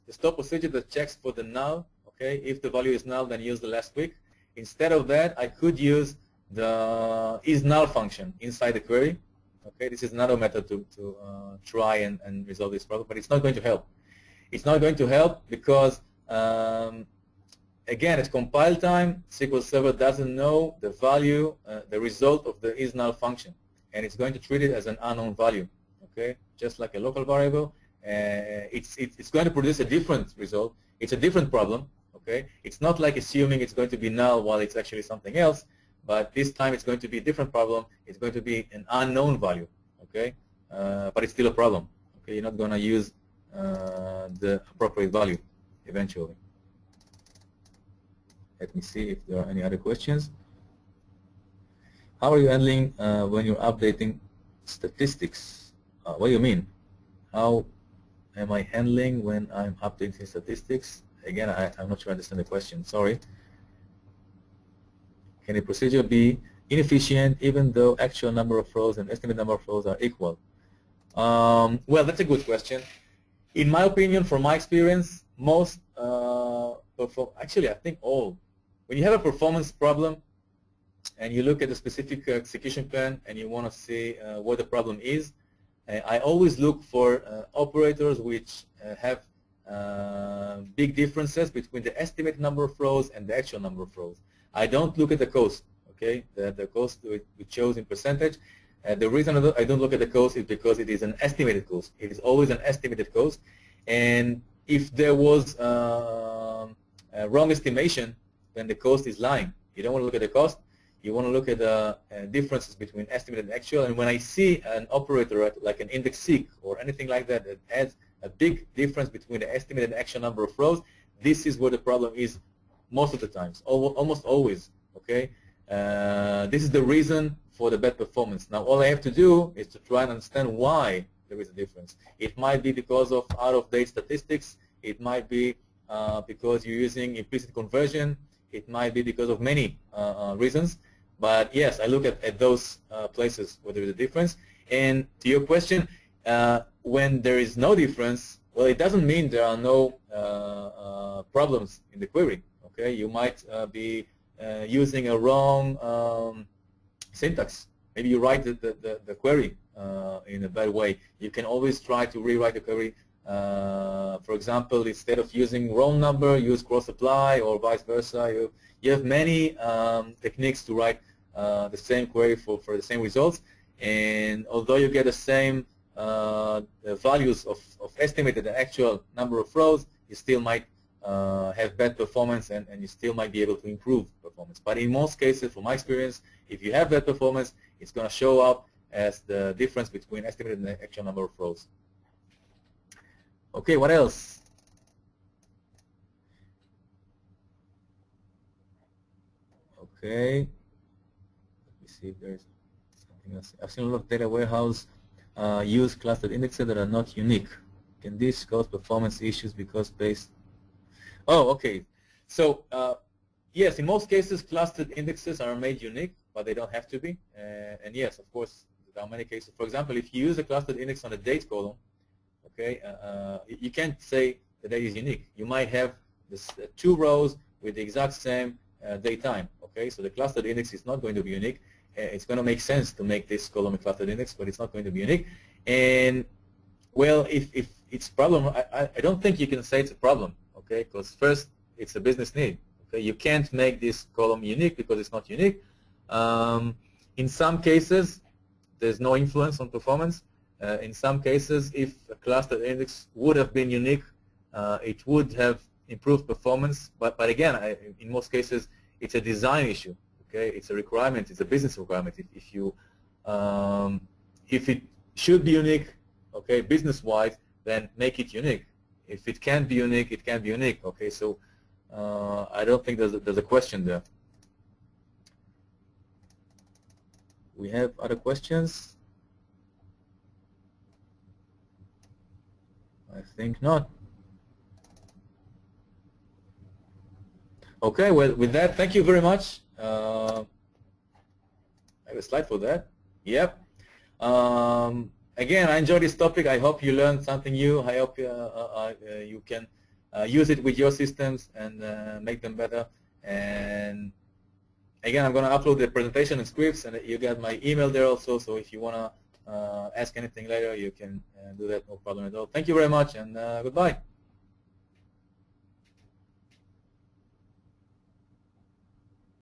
Speaker 1: stop procedure that checks for the null, okay, if the value is null, then use the last week. Instead of that, I could use the is null function inside the query. Okay, this is another method to try and resolve this problem, but it's not going to help. It's not going to help because again, at compile time, SQL Server doesn't know the value, the result of the is null function, and it's going to treat it as an unknown value. Okay, just like a local variable, it's going to produce a different result. It's a different problem. Okay, it's not like assuming it's going to be null while it's actually something else, but this time it's going to be a different problem. It's going to be an unknown value. Okay, but it's still a problem. Okay, you're not going to use the appropriate value eventually. Let me see if there are any other questions. How are you handling when you're updating statistics? What do you mean? How am I handling when I'm updating statistics? Again, I'm not sure I understand the question. Sorry. Can a procedure be inefficient even though actual number of rows and estimated number of rows are equal? Well, that's a good question. In my opinion, from my experience, most, actually I think all, when you have a performance problem and you look at a specific execution plan and you want to see what the problem is, I always look for operators which have big differences between the estimated number of rows and the actual number of rows. I don't look at the cost, okay? The cost we chose in percentage. The reason I don't look at the cost is because it is an estimated cost. It is always an estimated cost. And if there was a wrong estimation, then the cost is lying. You don't want to look at the cost. You want to look at the differences between estimated and actual. And when I see an operator like an index seek or anything like that that adds a big difference between the estimated and actual number of rows, this is where the problem is most of the times, almost always. Okay, this is the reason for the bad performance. Now, all I have to do is to try and understand why there is a difference. It might be because of out-of-date statistics. It might be because you're using implicit conversion. It might be because of many reasons. But yes, I look at those places where there is a difference. And to your question, when there is no difference, well, it doesn't mean there are no problems in the query. Okay, you might be using a wrong syntax. Maybe you write the query in a bad way. You can always try to rewrite the query. For example, instead of using roll number, use cross apply or vice versa. You have many techniques to write the same query for the same results. And although you get the same values of estimated and actual number of rows, you still might have bad performance, and you still might be able to improve performance. But in most cases, from my experience, if you have bad performance, it's going to show up as the difference between estimated and the actual number of rows. Okay, what else? Okay, let me see if there's something else. I've seen a lot of data warehouse use clustered indexes that are not unique. Can this cause performance issues because based? Oh, okay. So yes, in most cases, clustered indexes are made unique, but they don't have to be. And yes, of course, there are many cases. For example, if you use a clustered index on a date column, okay, you can't say the date is unique. You might have this, 2 rows with the exact same date time. Okay, so the clustered index is not going to be unique. It's going to make sense to make this column a clustered index, but it's not going to be unique. And well, if it's a problem, I don't think you can say it's a problem. Okay, because first it's a business need. Okay, you can't make this column unique because it's not unique. In some cases, there's no influence on performance. In some cases, if a clustered index would have been unique, it would have improved performance. But again, in most cases, it's a design issue. Okay, it's a requirement. It's a business requirement. If it should be unique, okay, business-wise, then make it unique. If it can't be unique, it can't be unique. Okay, so I don't think there's a question there. We have other questions? I think not. Okay, well, with that, thank you very much. I have a slide for that. Yep. Again, I enjoyed this topic. I hope you learned something new. I hope you can use it with your systems and make them better. And again, I'm going to upload the presentation and scripts, and you got my email there also. So if you want to ask anything later, you can do that, no problem at all. Thank you very much, and goodbye.